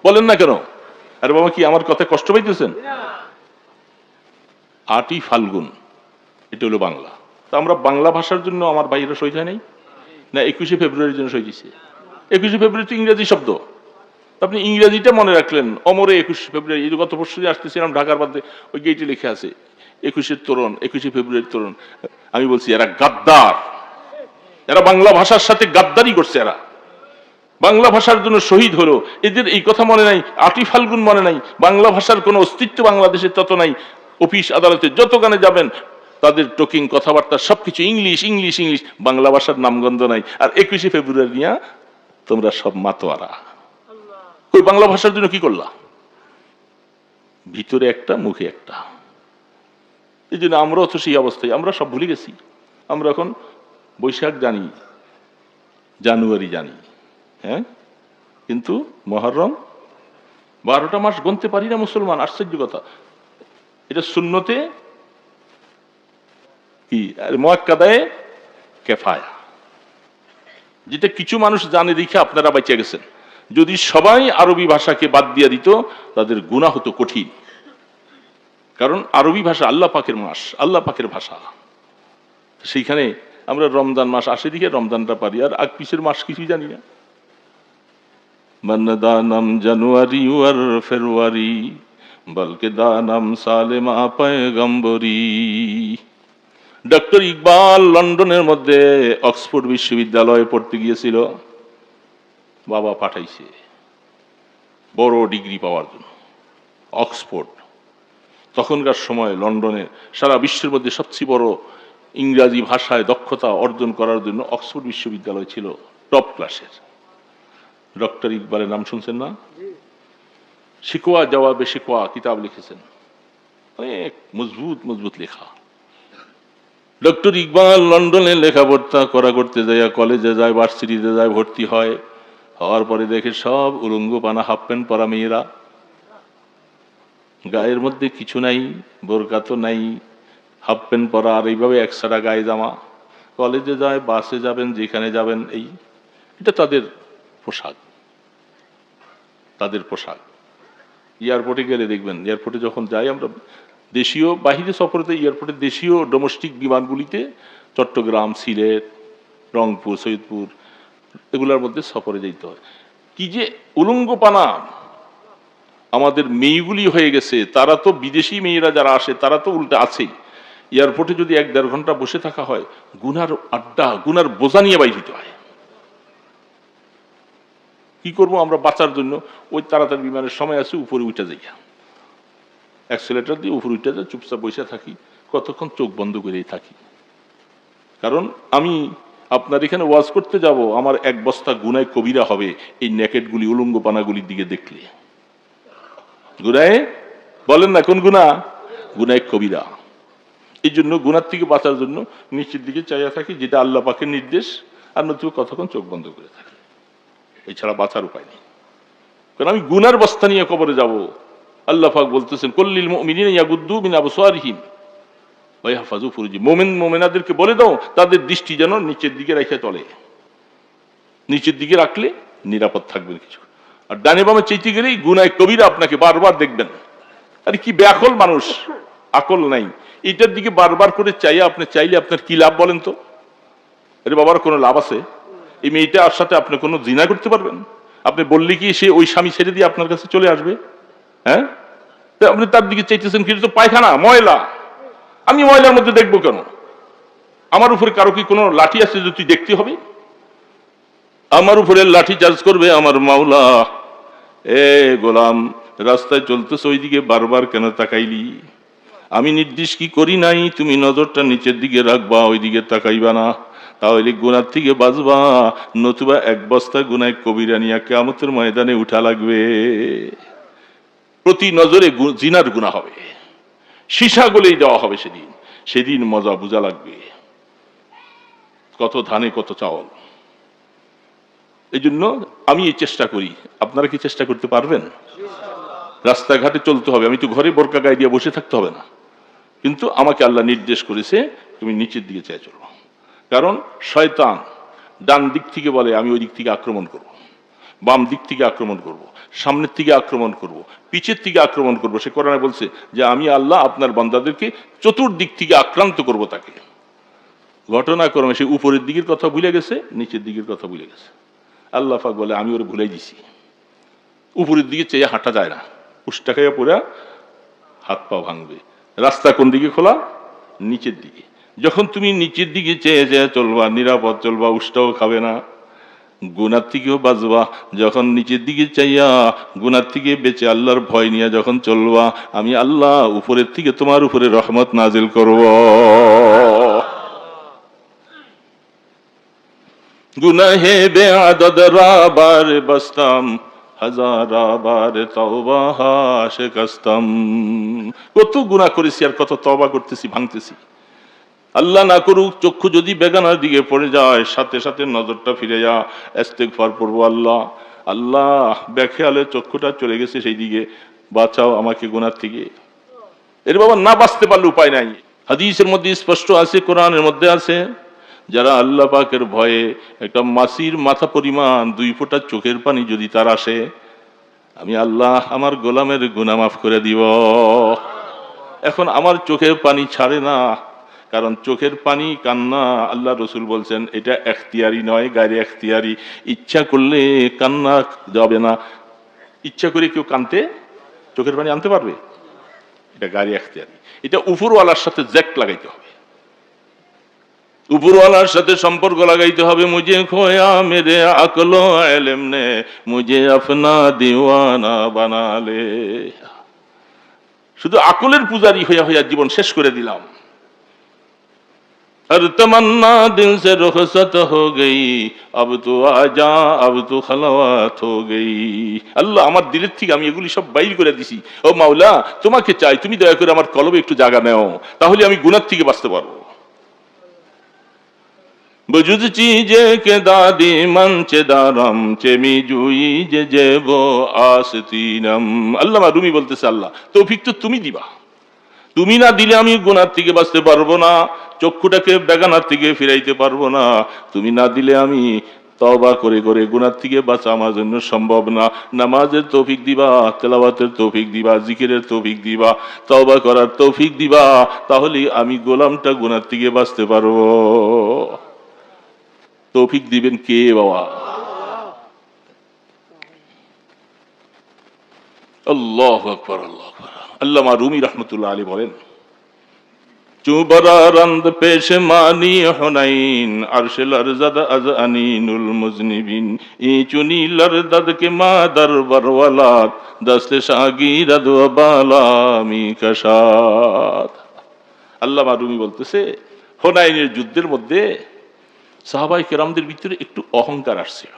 A: বলেন না কেন? আরে বাবা, কি আমার কথা কষ্ট পাইতেছেন? 8ই ফাল্গুন এটা হলো বাংলা। তা আমরা বাংলা ভাষার জন্য আমার ভাইরা শহীদ হয় নাই না 21 ফেব্রুয়ারির জন্য শহীদ হয়েছে? 21 ফেব্রুয়ারি তো ইংরেজি শব্দ, আপনি ইংরেজিটা মনে রাখলেন, অমরে 21 ফেব্রুয়ারি। এই গত পরশু আসতেছিলাম ঢাকার মধ্যে, ওই গেটে লিখে আছে 21 তোরণ, 21 ফেব্রুয়ারির তোরণ। আমি বলছি এরা গাদ্দার, এরা বাংলা ভাষার সাথে গাদ্দারি করছে। এরা বাংলা ভাষার জন্য শহীদ হলো, এদের এই কথা মনে নাই, 8ই ফাল্গুন মনে নাই, বাংলা ভাষার কোনো অস্তিত্ব বাংলাদেশে তত নাই। অফিস আদালতে যত গানে যাবেন তাদের টকিং কথাবার্তা সবকিছু ইংলিশ ইংলিশ ইংলিশ, বাংলা ভাষার নামগন্ধ নাই। আর 21 ফেব্রুয়ারি নিয়ে তোমরা সব মাতোয়ারা। ওই বাংলা ভাষার জন্য কি করলা? ভিতরে একটা মুখে একটা। এই জন্য আমরাও তো সেই অবস্থায়, আমরা সব ভুলে গেছি। আমরা এখন বৈশাখ জানি, জানুয়ারি জানি, হ্যাঁ, কিন্তু মুহররম 12টা মাস গুনতে পারি না মুসলমান। আশ্চর্য কথা। এটা সুন্নতে কি মুআক্কাদায়ে কিফায়া, যেটা কিছু মানুষ জানে দেখে আপনারা বেঁচে গেছেন। যদি সবাই আরবি ভাষাকে বাদ দিয়ে দিত তাদের গুনাহ হতো কঠিন। কারণ আরবি ভাষা আল্লাহ পাকের মাস, আল্লাহ পাকের ভাষা। সেইখানে আমরা রমজান মাস আসে দিকে রমজানটা পারি, আর আগ পিছের মাস কিছুই জানি না। দানাম জানুয়ারি আর ফেব্রুয়ারি বলকে দানাম সালেমা পয়গম্বরি। ডক্টর ইকবাল লন্ডনের মধ্যে অক্সফোর্ড বিশ্ববিদ্যালয়ে পড়তে গিয়েছিল, বাবা পাঠাইছে বড় ডিগ্রি পাওয়ার জন্য অক্সফোর্ড। তখনকার সময় লন্ডনে সারা বিশ্বের মধ্যে সবচেয়ে বড় ইংরাজি ভাষায় দক্ষতা অর্জন করার জন্য অক্সফোর্ড বিশ্ববিদ্যালয় ছিল টপ ক্লাসের। ডক্টর ইকবালের নাম শুনছেন না? শিকোয়া জবাবে শিকোয়া কিতাব লিখেছেন, অনেক মজবুত মজবুত লেখা। ডক্টর ইকবাল লন্ডনে লেখাপড়া করতে যায়, কলেজে যায়, ভার্সিটিতে যায়, ভর্তি হয়। হওয়ার পরে দেখে সব উলঙ্গ পানা, হাফ প্যান্ট পরা মেয়েরা, গায়ের মধ্যে কিছু নাই, বোরকা তো নাই, হাফ প্যান্ট পরা, আর এইভাবে একসারা গায়ে জামা। কলেজে যায়, বাসে যাবেন, যেখানে যাবেন, এটা তাদের পোশাক, তাদের পোশাক। এয়ারপোর্টে গেলে দেখবেন, এয়ারপোর্টে যখন যাই আমরা, দেশীয় বাহিরে সফরেতে এয়ারপোর্টে দেশীয় ডোমেস্টিক বিমানগুলিতে চট্টগ্রাম, সিলেট, রংপুর, সৈয়দপুর এগুলোর মধ্যে সফরে যেতে হয়। কি যে উলঙ্গপানা আমাদের মেয়েগুলি হয়ে গেছে। তারা তো বিদেশি মেয়েরা যারা আসে তারা তো উল্টে আছেই। এয়ারপোর্টে যদি 1-1.5 ঘন্টা বসে থাকা হয়, গুনার আড্ডা, গুনার বোঝা নিয়ে বাইর হতে হয়। কি করবো আমরা বাঁচার জন্য? ওই তাড়াতাড়ি বিমানের সময় আছে, উপরে উঠে যাই, অ্যাক্সেলেটার দিয়ে উপরে উঠে যায়, চুপচাপ বসে থাকি, কতক্ষণ চোখ বন্ধ করেই থাকি। কারণ আমি আপনার এখানে ওয়াজ করতে যাব, আমার 1 বস্তা গুনায় কবিরা হবে এই নেকেটগুলি, উলঙ্গপানাগুলির দিকে দেখলে। গুনায় বলেন না কোন গুনাহ? গুনায় কবিরা। এই জন্য গুনার থেকে বাঁচার জন্য নিচের দিকে চাইয়া থাকি, যেটা আল্লাহ পাকের নির্দেশ, আর নতুবা কতক্ষণ চোখ বন্ধ করে থাকি। এছাড়া বাঁচার উপায় নেই। কারণ আমি গুনার বস্তা নিয়ে কবরে যাব। আল্লাহ পাক বলতেছেন, কুল্লিল মুমিনিনা ইয়াগুদ্দু মিন আবসারিহিম ওয়া ইয়াহফাযু ফুরুজাহুম। মুমিন মুমিনাদেরকে বলে দাও তাদের দৃষ্টি যেন নিচের দিকে রেখে চলে। নিচের দিকে রাখলে নিরাপদ থাকবেন কিছু। আর ডানে বামে চাইতে গেলেই গুনায় কবিরা আপনাকে বারবার দেখবেন। আরে কি ব্যাকল মানুষ, আকল নাই। এটার দিকে বারবার করে চাইয়া আপনি চাইলে আপনার কি লাভ বলেন তো? আরে বাবার কোনো লাভ আছে? এই মেয়েটার সাথে আপনি কোনো জিনা করতে পারবেন? আপনি বললে কি সে ওই স্বামী ছেড়ে দিয়ে আপনার কাছে চলে আসবে? হ্যাঁ, আপনি তার দিকে চাইতেছেন, কিন্তু তো পায়খানা ময়লা, আমি ময়লার মধ্যে দেখবো কেন? আমার উপরে কারো কি কোনো লাঠি আছে যে তুই দেখতে হবে? আমার উপরে লাঠি চার্জ করবে আমার মাওলা। এ গোলাম, রাস্তায় চলতেছ, ওইদিকে বারবার কেন তাকাইলি? আমি নির্দেশ কি করি নাই তুমি নজরটা নিচের দিকে রাখবা, ওইদিকে তাকাইবা না, তাহলে গুনার থেকে বাঁচবা। নতুবা 1 বস্তা গুনায় কবিরা নিয়ে কিয়ামতের ময়দানে উঠা লাগবে। প্রতি নজরে জিনার গুনাহ হবে, সীসা গলেই দেওয়া হবে। সেদিন সেদিন মজা বুঝা লাগবে, কত ধানে কত চাউল। এই জন্য আমি এই চেষ্টা করি। আপনারা কি চেষ্টা করতে পারবেন? রাস্তাঘাটে চলতে হবে, আমি তো ঘরে বোরকা গায়ে দিয়ে বসে থাকতে হবে না, কিন্তু আমাকে আল্লাহ নির্দেশ করেছে তুমি নিচের দিকে চেয়ে চলো। কারণ শয়তান ডান দিক থেকে বলে আমি ওই দিক থেকে আক্রমণ করব, বাম দিক থেকে আক্রমণ করব, সামনের থেকে আক্রমণ করব, পিছের থেকে আক্রমণ করব। সে কোরআনে বলছে যে আমি আল্লাহ আপনার বান্দাদেরকে চতুর্দিক থেকে আক্রান্ত করব তাকে। ঘটনাক্রমে সে উপরের দিকের কথা ভুলে গেছে, নিচের দিকের কথা ভুলে গেছে। আল্লাহ পাক বলে আমি ওরে ভুলাই দিছি। উপরের দিকে চেয়ে হাঁটা যায় না, উষ্টা খাইয়া পড়া হাত পা ভাঙবে। রাস্তা কোন দিকে খোলা? নিচের দিকে। যখন তুমি নিচের দিকে চেয়ে চেয়ে চলবা, নিরাপদ চলবা, উষ্টাও খাবে না, গুনার থেকেও বাঁচবা। যখন নিচের দিকে চাইয়া গুনার থেকে বেঁচে আল্লাহর ভয় নিয়ে যখন চলবা, আমি আল্লাহ উপরের থেকে তোমার উপরে রহমত নাজিল করব। গুনাহে বেআদদ রাবার বস্তাম, হাজারা বার তওবা শিকস্তম। কত গুনাহ করেছি আর কত তওবা করতেছি, ভাঙতেছি। আল্লাহ না করুক চক্ষু যদি বেগানার দিকে পড়ে যায়, সাথে সাথে নজরটা ফিরে যা, ইস্তেগফার পড়বো, আল্লাহ আল্লাহ বেখেয়ালে চক্ষুটা চলে গেছে সেই দিকে, বাঁচাও আমাকে গুনার থেকে। এর বাবা না বাঁচতে পারলে উপায় নাই। হাদিসের মধ্যে স্পষ্ট আছে, কোরআনের মধ্যে আছে, যারা আল্লাহ পাকের ভয়ে একটা মাছির মাথা পরিমাণ 2 ফোঁটা চোখের পানি যদি তার আসে, আমি আল্লাহ আমার গোলামের গুনাহ মাফ করে দিব। এখন আমার চোখের পানি ছাড়ে না, কারণ চোখের পানি কান্না, আল্লাহ রসুল বলছেন এটা এখতিয়ারি নয়, গায়রে এখতিয়ারি। ইচ্ছা করলে কান্না যাবে না। ইচ্ছা করে কেউ কানতে চোখের পানি আনতে পারবে? এটা গায়রে এখতিয়ারি। এটা উপরওয়ালার সাথে জ্যাক্ট লাগাইতে হবে, উপরওয়ালার সাথে সম্পর্ক লাগাইতে হবে। মুঝে খোয়া মেরে আকলো ইলম নে, মুঝে আপনা দিওয়ানা বানালে। শুধু আকলের পূজারি হইয়া হইয়া জীবন শেষ করে দিলাম। हर तमन्ना दिल से रुखसत हो गई, अब तो आजा अब तो खलवत हो गई। আল্লাহ আমার দিলের থেকে আমি এগুলি সব বাইর করে দিছি। ও মাওলা তোমাকে চাই, তুমি দয়া করে আমার কলবে একটু জায়গা নাও, তাহলে আমি গুনাহ থেকে বাঁচতে পারবো। বজুদ চিজে কে দাদি মন চে দারম চেমি জুই যে জেব আসতিনম। আল্লামা রুমি বলতেছে আল্লাহ তৌফিক তো তুমি দিবা, তুমি না দিলে আমি গুনার থেকে বাঁচতে পারবো না, চক্ষুটাকে বেগানার থেকে ফিরাইতে পারবো না। তুমি না দিলে আমি তওবা করে করে গুনার থেকে বাঁচা আমার জন্য সম্ভব না। নামাজের তৌফিক দিবা, তেলাওয়াতের তৌফিক দিবা, জিকিরের তৌফিক দিবা, তওবা করার তৌফিক দিবা, তাহলে আমি গোলামটা গুনার থেকে বাঁচতে পারবো। তৌফিক দিবেন কে বাবা? আল্লাহু আকবার, আল্লাহু আকবার। আল্লামা রুমি রহমতুল্লাহ আলাইহি বলেন, চুবরা রন্দ পেশমানি হুনাইন আরশ লরজদ আজ আনিনুল মুজনিবিন, ই চুনি লরদদ কে মাদার বরওয়ালাত দস্ত শাগিরদ ওয়া বালামি কাশাত। আল্লামা রুমি বলতেছে হুনাইনের যুদ্ধের মধ্যে সাহাবায়ে কেরামদের ভিতরে একটু অহংকার আসছিল,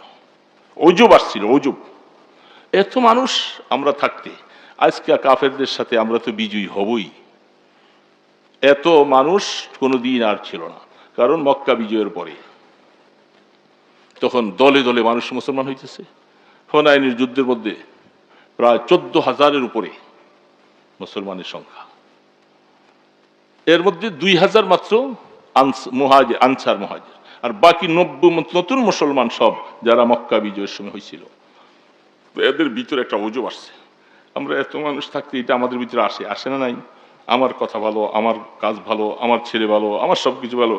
A: ওজব আসছিল, ওজব। এত মানুষ আমরা থাকতে আজকে কাফেরদের সাথে আমরা তো বিজয়ী হবই, এত মানুষ কোনোদিন আর ছিল না। কারণ মক্কা বিজয়ের পরে তখন দলে দলে মানুষ মুসলমান হইতেছে। হুনাইনের যুদ্ধের মধ্যে প্রায় 14,000-এর উপরে মুসলমানের সংখ্যা, এর মধ্যে 2,000 মাত্র আনসার মুহাজির, আর বাকি 90 নতুন মুসলমান, সব যারা মক্কা বিজয়ের সময় হয়েছিল। এদের ভিতরে একটা ওজব আসছে, আমরা এত মানুষ থাকতে এটা আমাদের ভিতরে আসে না নাই? আমার কথা ভালো, আমার কাজ ভালো, আমার ছেলে ভালো, আমার সবকিছু ভালো,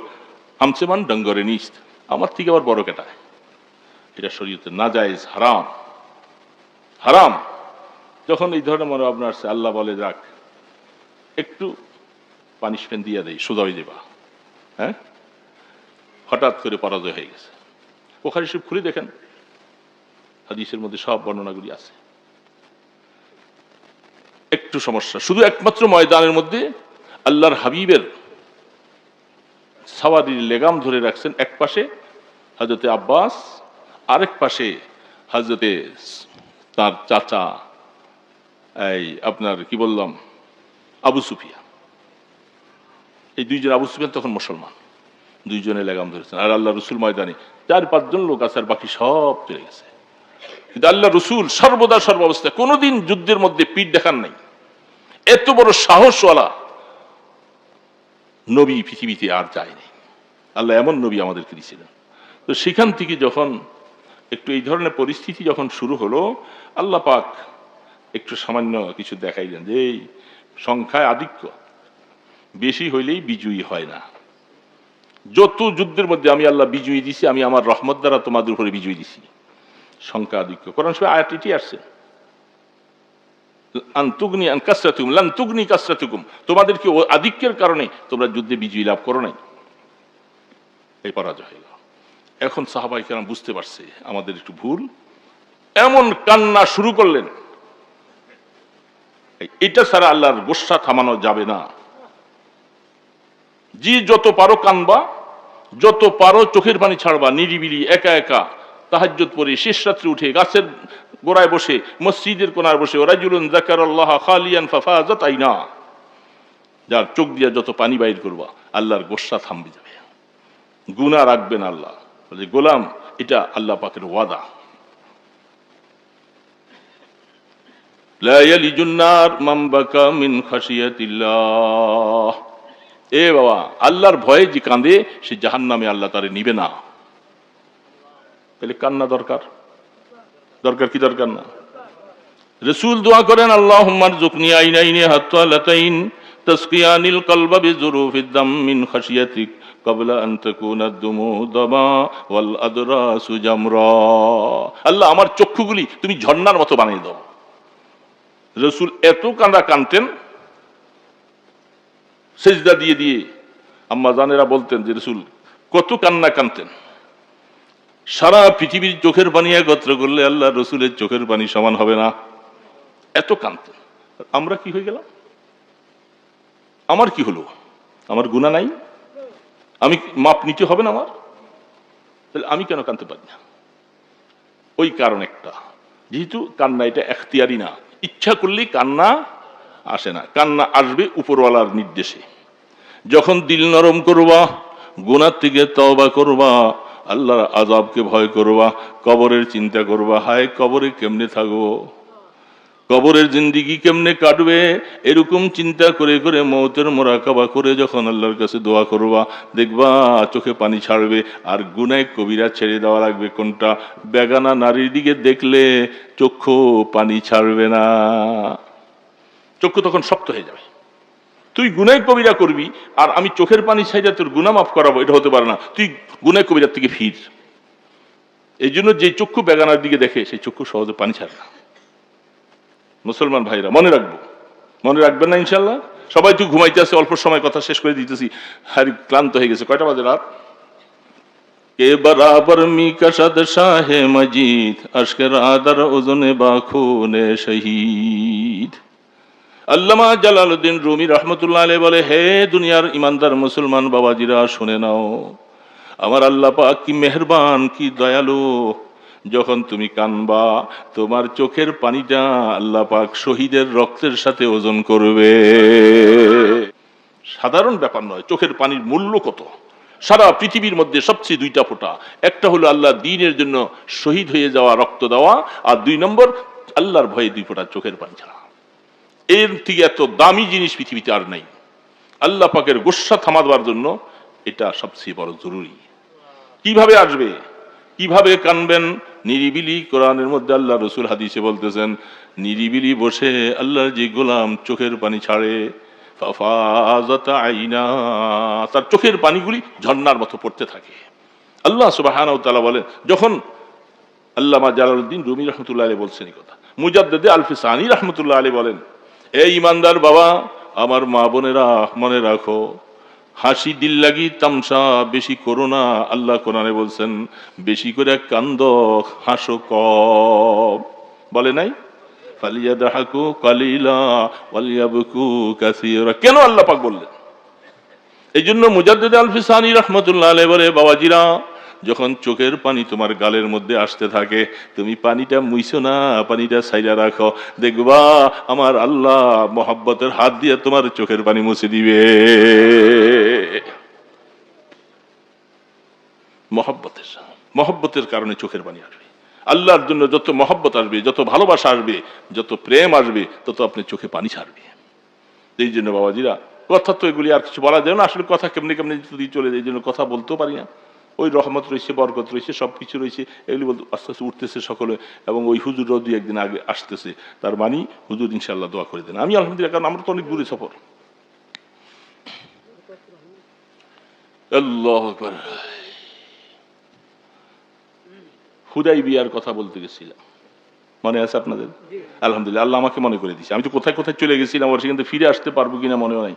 A: হামছে মান ডঙ্গরে নিস্ত, আমার থেকে আবার বড় কেটায়। এটা শরীয়তে নাজায়েজ, হারাম, হারাম। যখন এই ধরনের মনে ভাবনা আসছে, আল্লাহ বলে যাক একটু পানিশমেন্ট দিয়ে দেয়, সোজা হয়ে যাবা। হ্যাঁ, হঠাৎ করে পরাজয় হয়ে গেছে। বুখারী শরীফ খুলে দেখেন, হাদিসের মধ্যে সব বর্ণনাগুলি আছে। একটু সমস্যা শুধু একমাত্র ময়দানের মধ্যে আল্লাহর হাবিবের সাওয়ারির লেগাম ধরে রাখছেন, এক পাশে হযরতে আব্বাস, আরেক পাশে হযরতে তার চাচা, এই আপনার কি বললাম, আবু সুফিয়ান। এই দুইজন, আবু সুফিয়ান তখন মুসলমান, দুইজনে লেগাম ধরেছেন। আর আল্লাহ রসুল ময়দানে 4-5 জন লোক আছে, আর বাকি সব চলে গেছে। কিন্তু আল্লাহ রসুল সর্বদা সর্বাবস্থায় কোনোদিন যুদ্ধের মধ্যে পিঠ দেখান নাই। এত বড় সাহসওয়ালা নবী পৃথিবীতে আর যায়নি। আল্লাহ এমন নবী আমাদেরকে দিয়েছিলেন। তো সেখান থেকে যখন একটু এই ধরনের পরিস্থিতি যখন শুরু হলো, আল্লাহ পাক একটু সামান্য কিছু দেখাইলেন যে এই সংখ্যায় আধিক্য বেশি হইলেই বিজয়ী হয় না। যত যুদ্ধের মধ্যে আমি আল্লাহ বিজয়ী দিছি, আমি আমার রহমত দ্বারা তোমাদের উপরে বিজয়ী দিছি। সংখ্যা আধিক্য কোরআন শরীফে আয়াত এটি আসছে, আনতুগনি আন কাসরাতুকুম লান তুগনি কাসরাতুকুম, তোমাদেরকে আধিক্যের কারণে তোমরা যুদ্ধে বিজয়ী লাভ করো নাই, এই পরাজয় হয়ে গেল। এখন সাহাবায়ে কেরাম বুঝতে পারছে আমাদের একটু ভুল, এমন কান্না শুরু করলেন, এটা ছাড়া আল্লাহর গোসা থামানো যাবে না। জি যত পারো কানবা, যত পারো চোখের পানি ছাড়বা, নিরিবিলি একা একা তাহাজ্জুদ পড়ে শেষ রাত্রে উঠে গাছের গোড়ায় বসে, মসজিদের কোনায় বসে, রাজুলুন যাকারাল্লাহ খালিয়ান ফাফাজাত আইনা, যার চোখ দিয়ে যত পানি বাইর করবা আল্লাহর গোসা থামবে যাবে, গুনাহ রাখবেন আল্লাহ। বলে গোলাম, এটা আল্লাহ পাকের ওয়াদা। লা ইয়ালিজুন নার মান বাকা মিন খাশিয়াতিল্লাহ, এ বাবা আল্লাহর ভয়ে যে কাঁদে সে জাহান্নামে আল্লাহ তারে নিবে না। তাহলে কান্না দরকার, দরকার কি দরকার না? রাসূল দোয়া করেন, আল্লাহুম্মা রযুকনি আইনাইনি হাত্তা লাতাইন তাসকিয়ানিল কলবা বিযুরুফিদ দাম মিন খাশিয়াতিক ক্বাবলা আন তাকুনা দুমু দামা ওয়াল আদরাসু জামরা। আল্লাহ আমার চক্ষুগুলি তুমি ঝর্ণার মতো বানিয়ে দাও। রাসূল এত কান্না কানতেন, সেজদা দিয়ে দিয়ে আম্মা জানেরা বলতেন যে রাসূল কত কান্না কানতেন। সারা পৃথিবীর চোখের পানি একত্র করলে আল্লাহ রসুলের চোখের পানি সমান হবে না, এত কাঁদতেন। আমরা কি হয়ে গেলাম? আমার কি হলো? আমার গুনাহ নাই? আমি মাপ নিতে হবে না আমার? তাহলে আমি কেন কাঁদতে পারি না? ওই কারণ একটা, যেহেতু কান্না এটা এখতিয়ারি না, ইচ্ছা করলেই কান্না আসে না। কান্না আসবে উপরওয়ালার নির্দেশে। যখন দিল নরম করবা, গুনাহ থেকে তওবা করবা, আল্লাহর আযাবকে ভয় করবা, কবরের চিন্তা করবা, হায় কবরে কেমনে থাকবো, কবরের জিন্দেগি কেমনে কাটবে, এরকম চিন্তা করে করে মওতের মুরাকাবা করে যখন আল্লাহর কাছে দোয়া করবা, দেখবা চোখে পানি ছাড়বে। আর গুনাহ কবিরা ছেড়ে দেওয়া লাগবে কোনটা? বেগানা নারীর দিকে দেখলে চক্ষু পানি ছাড়বে না, চক্ষু তখন শক্ত হয়ে যাবে। তুই গুনাহ কবিরা করবি আর আমি চোখের পানি ছাইড়া তোর গুনাহ মাফ করাবো, এটা হতে পারে না। তুই গুনাহ কবিরার থেকে ফির। এই জন্য যে চক্ষু বেগানার দিকে দেখে সেই চক্ষু সহজে পানি ছাড়ে না। মুসলমান ভাইরা মনে রাখবো, মনে রাখবেন না ইনশাল্লাহ? সবাই তুই ঘুমাইতে আছে, অল্প সময় কথা শেষ করে দিতেছি, হারি ক্লান্ত হয়ে গেছে। কয়টা বাজে রাত? কে বরাবর মি কশদ শাহে মজিদ আশকের আদর ওজনে বাখুনে শহীদ। আল্লামা জালালউদ্দিন রুমি রহমতুল্লাহ আলাইহি বলে, হে দুনিয়ার ইমানদার মুসলমান বাবাজিরা শুনে নাও, আমার আল্লাহ পাক কি মেহেরবান, কি দয়ালু। যখন তুমি কানবা তোমার চোখের পানিটা আল্লাহ পাক শহীদের রক্তের সাথে ওজন করবে। সাধারণ ব্যাপার নয়। চোখের পানির মূল্য কত! সারা পৃথিবীর মধ্যে সবচেয়ে দুইটা ফোঁটা, একটা হলো আল্লাহ দ্বীনের জন্য শহীদ হয়ে যাওয়া, রক্ত দেওয়া, আর 2 নম্বর আল্লাহর ভয়ে 2 ফোঁটা চোখের পানি ছাড়া। এর থেকে এত দামি জিনিস পৃথিবীতে আর নাই। আল্লাহ পাকের গোসা থামাবার জন্য এটা সবচেয়ে বড় জরুরি। কিভাবে আসবে, কিভাবে কানবেন? নিরিবিলি। কোরআনের মধ্যে আল্লাহ রসুল হাদিসে বলতেছেন, নিরিবিলি বসে আল্লাহর যে গোলাম চোখের পানি ছাড়ে, ফাফাজাত আইনা, তার চোখের পানিগুলি ঝর্ণার মতো পড়তে থাকে। আল্লাহ সুবহানাহু ওয়া তাআলা বলেন, যখন আল্লামা জালালউদ্দিন রুমি রহমতুল্লাহ আলাইহি বলছেন এই কথা, মুজাদ্দিদে আল-ফিসানি রহমতুল্লাহ আলাইহি বলেন, এই ইমানদার বাবা, আমার মা বোনেরা মনে রাখো, হাসি দিল লাগি তামসা বেশি করো না। আল্লাহ কোরআনে বলছেন, বেশি করে কান্দ, হাসো কম। বলে নাই ফালিয়াদহাকু কালিলা ওয়ালিয়াবকু কাসীরা? কেন আল্লাহ পাক বললেন? এই জন্য মুজাদ্দিদ আল-ফিসানি রাহমাতুল্লাহ আলাইহি বলে, বাবাজিরা, যখন চোখের পানি তোমার গালের মধ্যে আসতে থাকে, তুমি পানিটা মুইছো না, পানিটা ছাইরা রাখো, দেখবা আমার আল্লাহ মহব্বতের হাত দিয়ে তোমার চোখের পানি মুছে দিবে। মহব্বতের কারণে চোখের পানি আসবে। আল্লাহর জন্য যত মহব্বত আসবে, যত ভালোবাসা আসবে, যত প্রেম আসবে, তত আপনি চোখে পানি ছাড়বে। এই জন্য বাবাজিরা, কথা তো এগুলি আর কিছু বলা যায় না, আসলে কথা কেমনি কেমনি যদি চলে যায়, এই জন্য কথা বলতেও পারি না। ওই রহমত রয়েছে, বরকত রয়েছে, সব কিছু রয়েছে, এগুলি বলতে আস্তে আস্তে উঠতেছে সকলে। এবং ওই হুজুরও দুই একদিন আগে আসতেছে, তার মানে হুজুর ইনশাল্লাহ দোয়া করে দেন। আমি আলহামদুলিল্লাহ, কারণ আমরা তো অনেক দূরে সফর। আল্লাহু আকবার। হুদাইবিয়ার কথা বলতে গেছিলাম, মনে আছে আপনাদের? আলহামদুলিল্লাহ, আল্লাহ আমাকে মনে করে দিয়েছে। আমি তো কোথায় কোথায় চলে গেছিলাম, আর সেখান থেকে ফিরে আসতে পারবো কিনা মনেও নাই,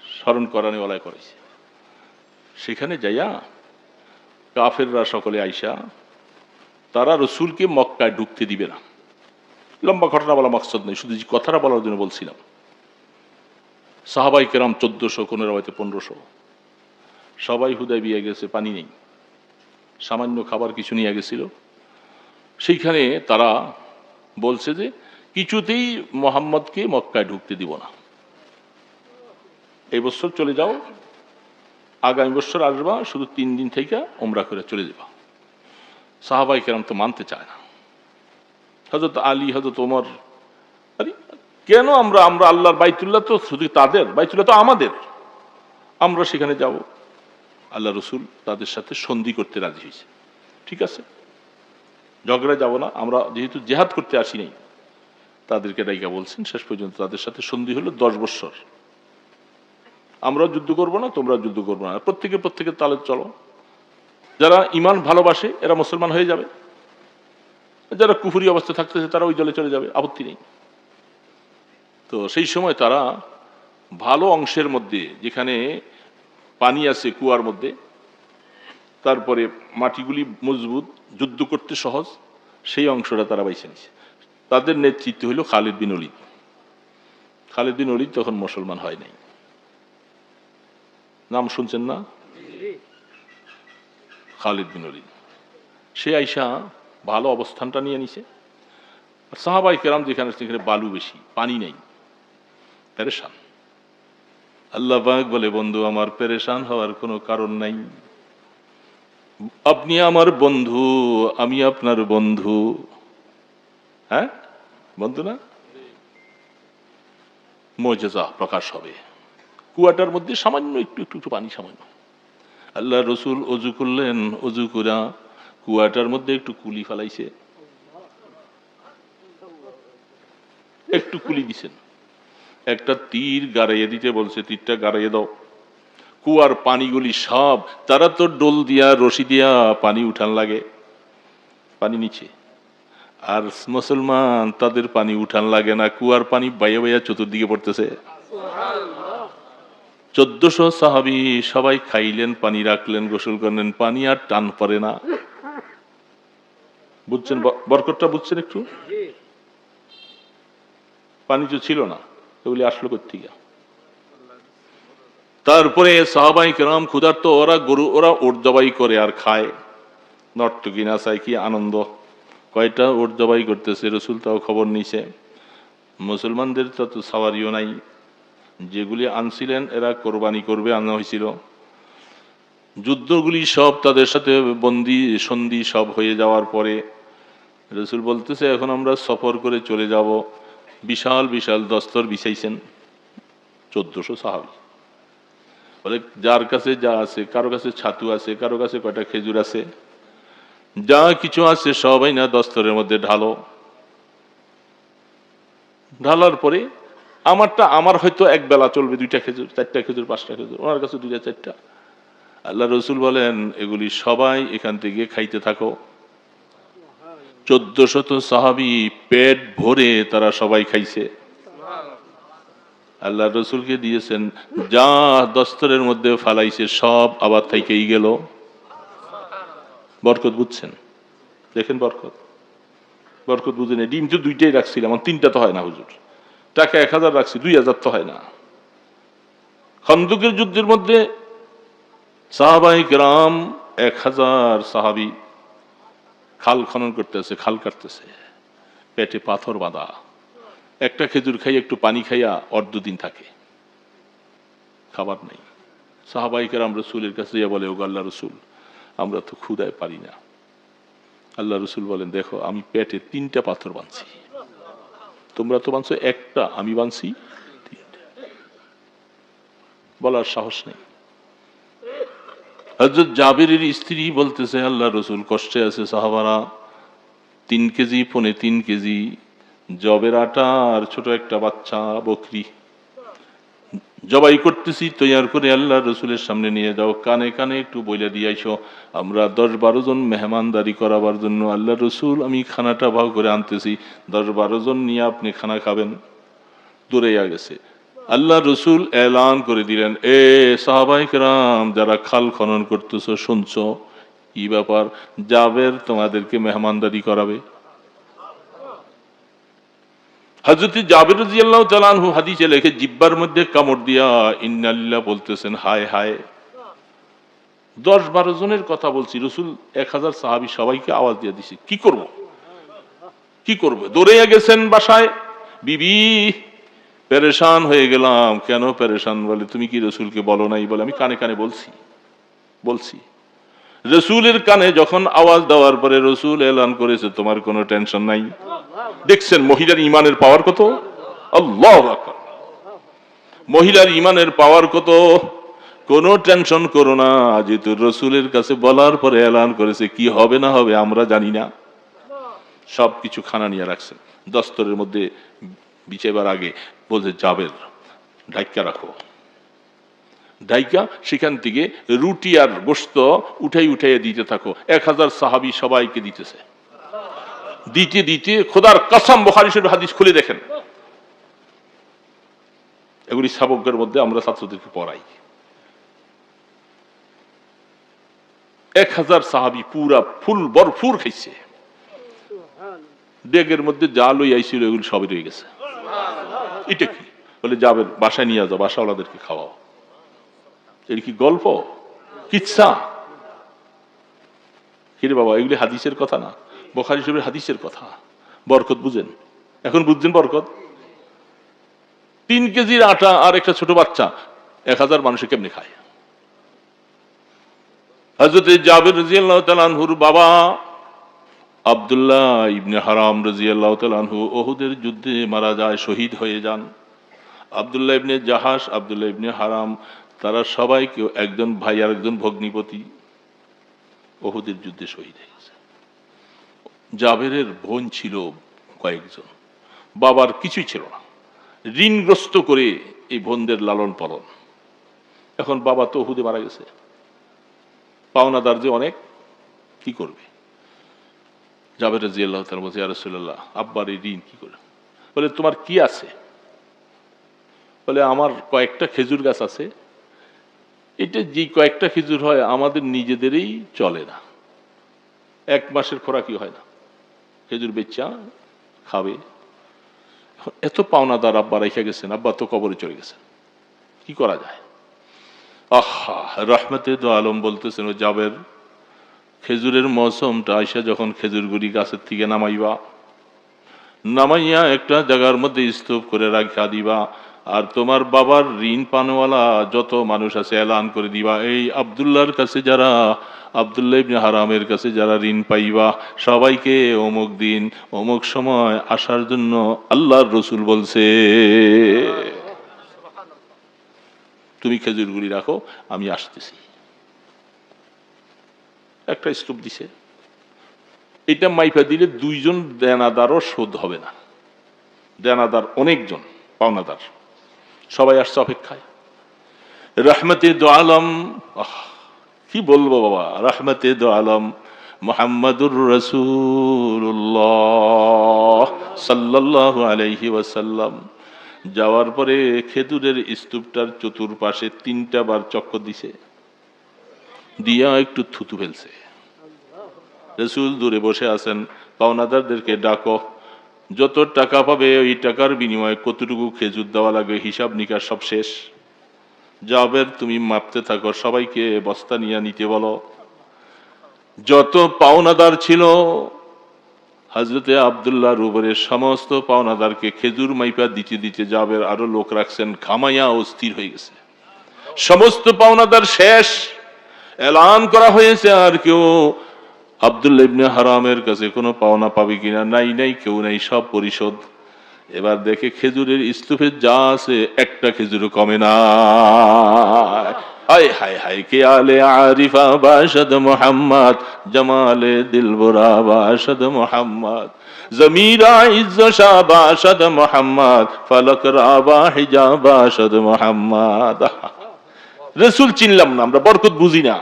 A: স্মরণ করানোওয়ালায় করেছে। সেখানে যাইয়া কাফেররা সকলে আইসা, তারা রসুলকে মক্কায় ঢুকতে দিবে না। লম্বা ঘটনা বলা মকসদ নেই, শুধু যে কথাটা বলার জন্য বলছিলাম। সাহাবাই কেরাম 1400, কোনো রাওয়াতে 1500, সবাই হুদাইবিয়া গেছে, পানি নেই, সামান্য খাবার কিছু নিয়ে গেছিল। সেইখানে তারা বলছে যে কিছুতেই মোহাম্মদকে মক্কায় ঢুকতে দিব না, এই বছর চলে যাও, আগামী বছর আসবা, শুধু 3 দিন থেকে ওমরা করে চলে যাবা। সাহাবাই কেরাম তো মানতে চায় না। হযরত আলী, হযরত ওমর, আরে কেন আমরা আমরা আল্লাহর বাইতুল্লাহ তো শুধু তাদের, বাইতুল্লাহ তো আমাদের, আমরা সেখানে যাব। আল্লাহ রসুল তাদের সাথে সন্ধি করতে রাজি হয়েছে। ঠিক আছে, ঝগড়া যাব না, আমরা যেহেতু জেহাদ করতে আসি নাই, তাদেরকে ডাইকা বলছেন। শেষ পর্যন্ত তাদের সাথে সন্ধি হলো 10 বছর। আমরা যুদ্ধ করব না, তোমরা যুদ্ধ করবো না, প্রত্যেকের তালে চলো। যারা ইমান ভালোবাসে এরা মুসলমান হয়ে যাবে, যারা কুফরি অবস্থা থাকতেছে তারা ওই দলে চলে যাবে, আপত্তি নেই। তো সেই সময় তারা ভালো অংশের মধ্যে, যেখানে পানি আছে কুয়ার মধ্যে, তারপরে মাটিগুলি মজবুত, যুদ্ধ করতে সহজ, সেই অংশটা তারা বাইছে নিছে। তাদের নেতৃত্ব হইল খালিদ বিন ওলীদ। খালিদ বিন ওলীদ তখন মুসলমান হয় নাই, নাম শুনছেন না? খালিদ বিন ওলীদ, সে আইসা ভালো অবস্থানটা নিয়ে নিছে। সাহাবাই কেরাম যেখানে সেখানে বালু বেশি, পানি নেই, পেরেশান। আল্লাহ পাক বলে, বন্ধু আমার, পেরেশান হওয়ার কোনো কারণ নাই, আপনি আমার বন্ধু, আমি আপনার বন্ধু। হ্যাঁ, বন্ধু না? মুজিজা প্রকাশ হবে। কুয়াটার মধ্যে সামান্য একটু একটু একটু পানি, সামান্য। আল্লাহ রসুল অজু করলেন, অজু করা কুয়াটার মধ্যে একটু কুলি ফেলাইছে, একটু কুলি দিছেন, একটা তীর গাড়াইয়ে দিতে বলছে, তীরটা গাড়াইয়ে দাও। কুয়ার পানিগুলি সব, তারা তো ডোল দিয়া রশি দিয়া পানি উঠান লাগে, পানি নিচে। আর মুসলমান, তাদের পানি উঠান লাগে না, কুয়ার পানি বাইয়া বাইয়া চতুর্দিকে পড়তেছে। 1400 সাহাবী সবাই খাইলেন, পানি রাখলেন, গোসল করলেন, পানি আর টান পড়ে না। বুঝছেন বরকতটা? বুঝছেন একটু? পানি তো ছিল না, এগুলি আসলো কোত্থেকে? তারপরে সাহাবাই কেরাম ক্ষুধার্ত, ওরা গরু, ওরা ওট জবাই করে আর খায়, নর্তকী নাচায়, কি আনন্দ। কয়টা ওট জবাই করতেছে, রসুল তাও খবর নিছে। মুসলমানদের তো সাওয়ারিও নাই, যেগুলি আনছিলেন এরা কোরবানি করবে আনা হয়েছিল। যুদ্ধগুলি সব তাদের সাথে বন্দি সন্ধি সব হয়ে যাওয়ার পরে রসুল বলতেছে, এখন আমরা সফর করে চলে যাব। বিশাল বিশাল দস্তর বিছাইছেন 1400 সাহাবী। বলে, যার কাছে যা আছে, কারো কাছে ছাতু আছে, কারো কাছে কয়টা খেজুর আছে, যা কিছু আছে সবাই না দস্তরের মধ্যে ঢালো। ঢালার পরে আমারটা, আমার হয়তো এক বেলা চলবে, 2টা খেজুর, 4টা খেজুর, 5টা খেজুর, ওনার কাছে 2টা 4টা। আল্লাহ রসুল বলেন, এগুলি সবাই এখান থেকে খাইতে থাকো। 1400 সাহাবী পেট ভরে তারা সবাই খাইছে। আল্লাহ রসুলকে দিয়েছেন, যা দস্তরের মধ্যে ফালাইছে সব আবার থাইকেই গেল। বরকত বুঝছেন? দেখেন বরকত, বরকত বুঝেন। ডিম তো 2টাই রাখছিলাম, 3টা তো হয় না হুজুর। টাকা 1000 রাখছি, 2000 তো হয় না। খন্দকের যুদ্ধের মধ্যে সাহাবায়ে কেরাম 1000 সাহাবী খাল খনন করতেছে, খাল কাটতেছে, পেটে পাথর বাঁধা, একটা খেজুর খাই, একটু পানি খাইয়া অর্ধদিন থাকে, খাবার নাই। সাহাবায়ে কেরাম রসুলের কাছে বলে, ও আল্লাহ রসুল, আমরা তো ক্ষুধায় পারি না, আল্লাহ রসুল বলেন, দেখো আমি পেটে 3টা পাথর বাঁধছি, তোমরা তো বাঁধছো একটা, আমি বাঁধছি 3টা। বলার সাহস নেই। হযরত জাবেরের স্ত্রী বলতেছে, আল্লাহ রসুল কষ্টে আছে, সাহাবারা 3 কেজি, 3.25 কেজি জবের আটা আর ছোট একটা বাচ্চা বকরি জবাই করতেছি, তৈয়ার করে আল্লাহ রসুলের সামনে নিয়ে যাও, কানে কানে একটু বইলে দিয়ে আইসো, আমরা 10-12 জন মেহমানদারি করাবার জন্য আল্লাহ রসুল আমি খানাটা ভাগ করে আনতেছি, 10-12 জন নিয়ে আপনি খানা খাবেন। দূরে গেছে। আল্লাহ রসুল এলান করে দিলেন, এ সাহাবায়ে কেরাম যারা খাল খনন করতেছো, শুনছো কি ব্যাপার, জাবের তোমাদেরকে মেহমানদারি করাবে। হযরত জাবের রাদিয়াল্লাহু তাআলা আনহু হাদিসে লেখে, জিহ্বার মধ্যে কামড় দিয়া ইন্না লিল্লাহ বলতেছেন, হায় হায়। 10-12 জনের কথা বলছি, রসুল 1000 সাহাবী সবাইকে আওয়াজ দিয়ে দিছে, কি করব কি করব। দৌড়ে গেছেন বাসায়, বিবি পেরেশান হয়ে গেলাম। কেন পেরেশান? বলে, তুমি কি রসুলকে বলো নাই? বলে, আমি কানে কানে বলছি। রসুলের কানে যখন আওয়াজ দেওয়ার পরে রসুল এলান করেছে, তোমার কোনো টেনশন নাই। দেখছেন মহিলার ইমানের পাওয়ার কত? আল্লাহু আকবার। মহিলার ইমানের পাওয়ার কত! কোনো টেনশন করো না, যেহেতু রসুলের কাছে বলার পরে এলান করেছে, কি হবে না হবে আমরা জানি না। সবকিছু খানা নিয়ে রাখছেন, দস্তরের মধ্যে বিছাইবার আগে বলছে, জাবের ঢাইকা রাখো। ঢাইকা সেখান থেকে রুটি আর গোশত উঠাইয়া দিতে থাকো। 1000 সাহাবী সবাইকে দিতেছে। দিতে খোদার কসম, বুখারী শরীফ হাদিস খুলে দেখেন, এগুলি সাবকের মধ্যে আমরা ছাত্রদেরকে পড়াই। 1000 সাহাবী পুরা ফুল ভরপুর খাইছে। ডেগের মধ্যে যা লই আইছিল এগুলি সবই রয়ে গেছে। এটা কি? বলে, যাবেন বাসায় নিয়ে যাও, বাসাওয়ালাদেরকে খাওয়াও। এর কি গল্প, কিচ্ছা? কিরে বাবা, এগুলি হাদিসের কথা না, বুখারী শরীফের হাদিসের কথা। বরকত বুঝেন? এখন বুঝছেন বরকত? 3 কেজির আটা আর একটা ছোট বাচ্চা 1000 মানুষে কেমনে খায়? হযরত জাবের রাদিয়াল্লাহু তাআলা আনহুর বাবা আব্দুল্লাহ ইবনে হারাম রাদিয়াল্লাহু তাআলা আনহু উহুদের যুদ্ধে মারা যায়, শহীদ হয়ে যান। আব্দুল্লাহ ইবনে জাহাশ, আব্দুল্লাহ ইবনে হারাম, তারা সবাই কেউ একজন ভাই আর একজন ভগ্নিপতি, উহুদের যুদ্ধে শহীদ হয়ে গেছে। জাবেরের বোন ছিল কয়েকজন, বাবার কিছুই ছিল না, ঋণগ্রস্ত করে এই বোনদের লালন পালন। এখন বাবা তো উহুদে মারা গেছে, পাওনাদার যে অনেক, কি করবে? জাবের রাদিয়াল্লাহু তাআলা বলছে, ইয়া রাসূলুল্লাহ, আব্বার এই ঋণ কি করে? বলে, তোমার কি আছে? বলে, আমার কয়েকটা খেজুর গাছ আছে, এটা যে কয়েকটা খেজুর হয় আমাদের নিজেদেরই চলে না, 1 মাসের খোরাকি হয় না, খেজুর বেচা খাবে। এত পাওনাদার আব্বা রেখে গেছেন, আব্বা তো কবরে চলে গেছেন, কি করা যায়? আহা, রহমতে দো আলম বলতেছেন, ও জাবের, খেজুরের মৌসুমটা আইসা যখন খেজুরগুলি গাছের থেকে নামাইয়া একটা জায়গার মধ্যে স্তূপ করে রাখা দিবা, আর তোমার বাবার ঋণ পানওয়ালা যত মানুষ আছে এলান করে দিবা, এই আব্দুল্লাহর কাছে যারা, আব্দুল্লাহ ইবনে হারামের কাছে যারা ঋণ পাইবা, সবাইকে অমুক দিন অমুক সময় আসার জন্য আল্লাহর রসুল বলছে, তুমি খেজুরগুলি রাখো, আমি আসতেছি। একটা স্তূপ দিছে, এটা মাইপা দিলে 2 জন দেনাদারও শোধ হবে না। দেনাদার অনেকজন, পাওনাদার সবাই আসছে অপেক্ষায়। রহমতে দো আলম, কি বলবো বাবা, রহমতে দো আলম মুহাম্মাদুর রাসূলুল্লাহ সাল্লাল্লাহু আলাইহি ওয়াসাল্লাম যাওয়ার পরে খেজুরের স্তূপটার চতুর্পাশে 3টা বার চক্কর দিছে, দিয়া একটু থুতু ফেলছে। রাসূল দূরে বসে আছেন, পাওনাদারদেরকে ডাকো, যত টাকা পাবে ওই টাকার বিনিময়ে কতটুকু খেজুর দেওয়া লাগে হিসাব নিকাশ সব শেষ। জাবের, তুমি মাপতে থাকো, সবাইকে বস্তা নিয়ে নিতে বলো। যত পাওনাদার ছিল হযরতে আব্দুল্লাহর উপরে সমস্ত পাওনাদারকে খেজুর মাইপা দিতে জাবের আরো লোক রাখছেন, ঘামাইয়া অস্থির হয়ে গেছে। সমস্ত পাওনাদার শেষ, এলান করা হয়েছে, আর কেউ আব্দুল্লাহ ইবনে হারামের কাছে কোনো পাওনা পাবে কিনা, নাই নাই, কেউ নাই, সব পরিশোধ। এবার দেখে খেজুরের স্তূপে যা আছে একটা খেজুরও কমে না। হায় হায় হায়, কে আলে আরিফা বাশদ মোহাম্মদ, জামালে দিলবরা বাশদ মোহাম্মদ, জমিরা ইজ্জা বাশদ মোহাম্মদ, ফলক রাবা হিজা বাশদ মোহাম্মদ। রসুল চিনলাম না আমরা, বরকত বুঝি না,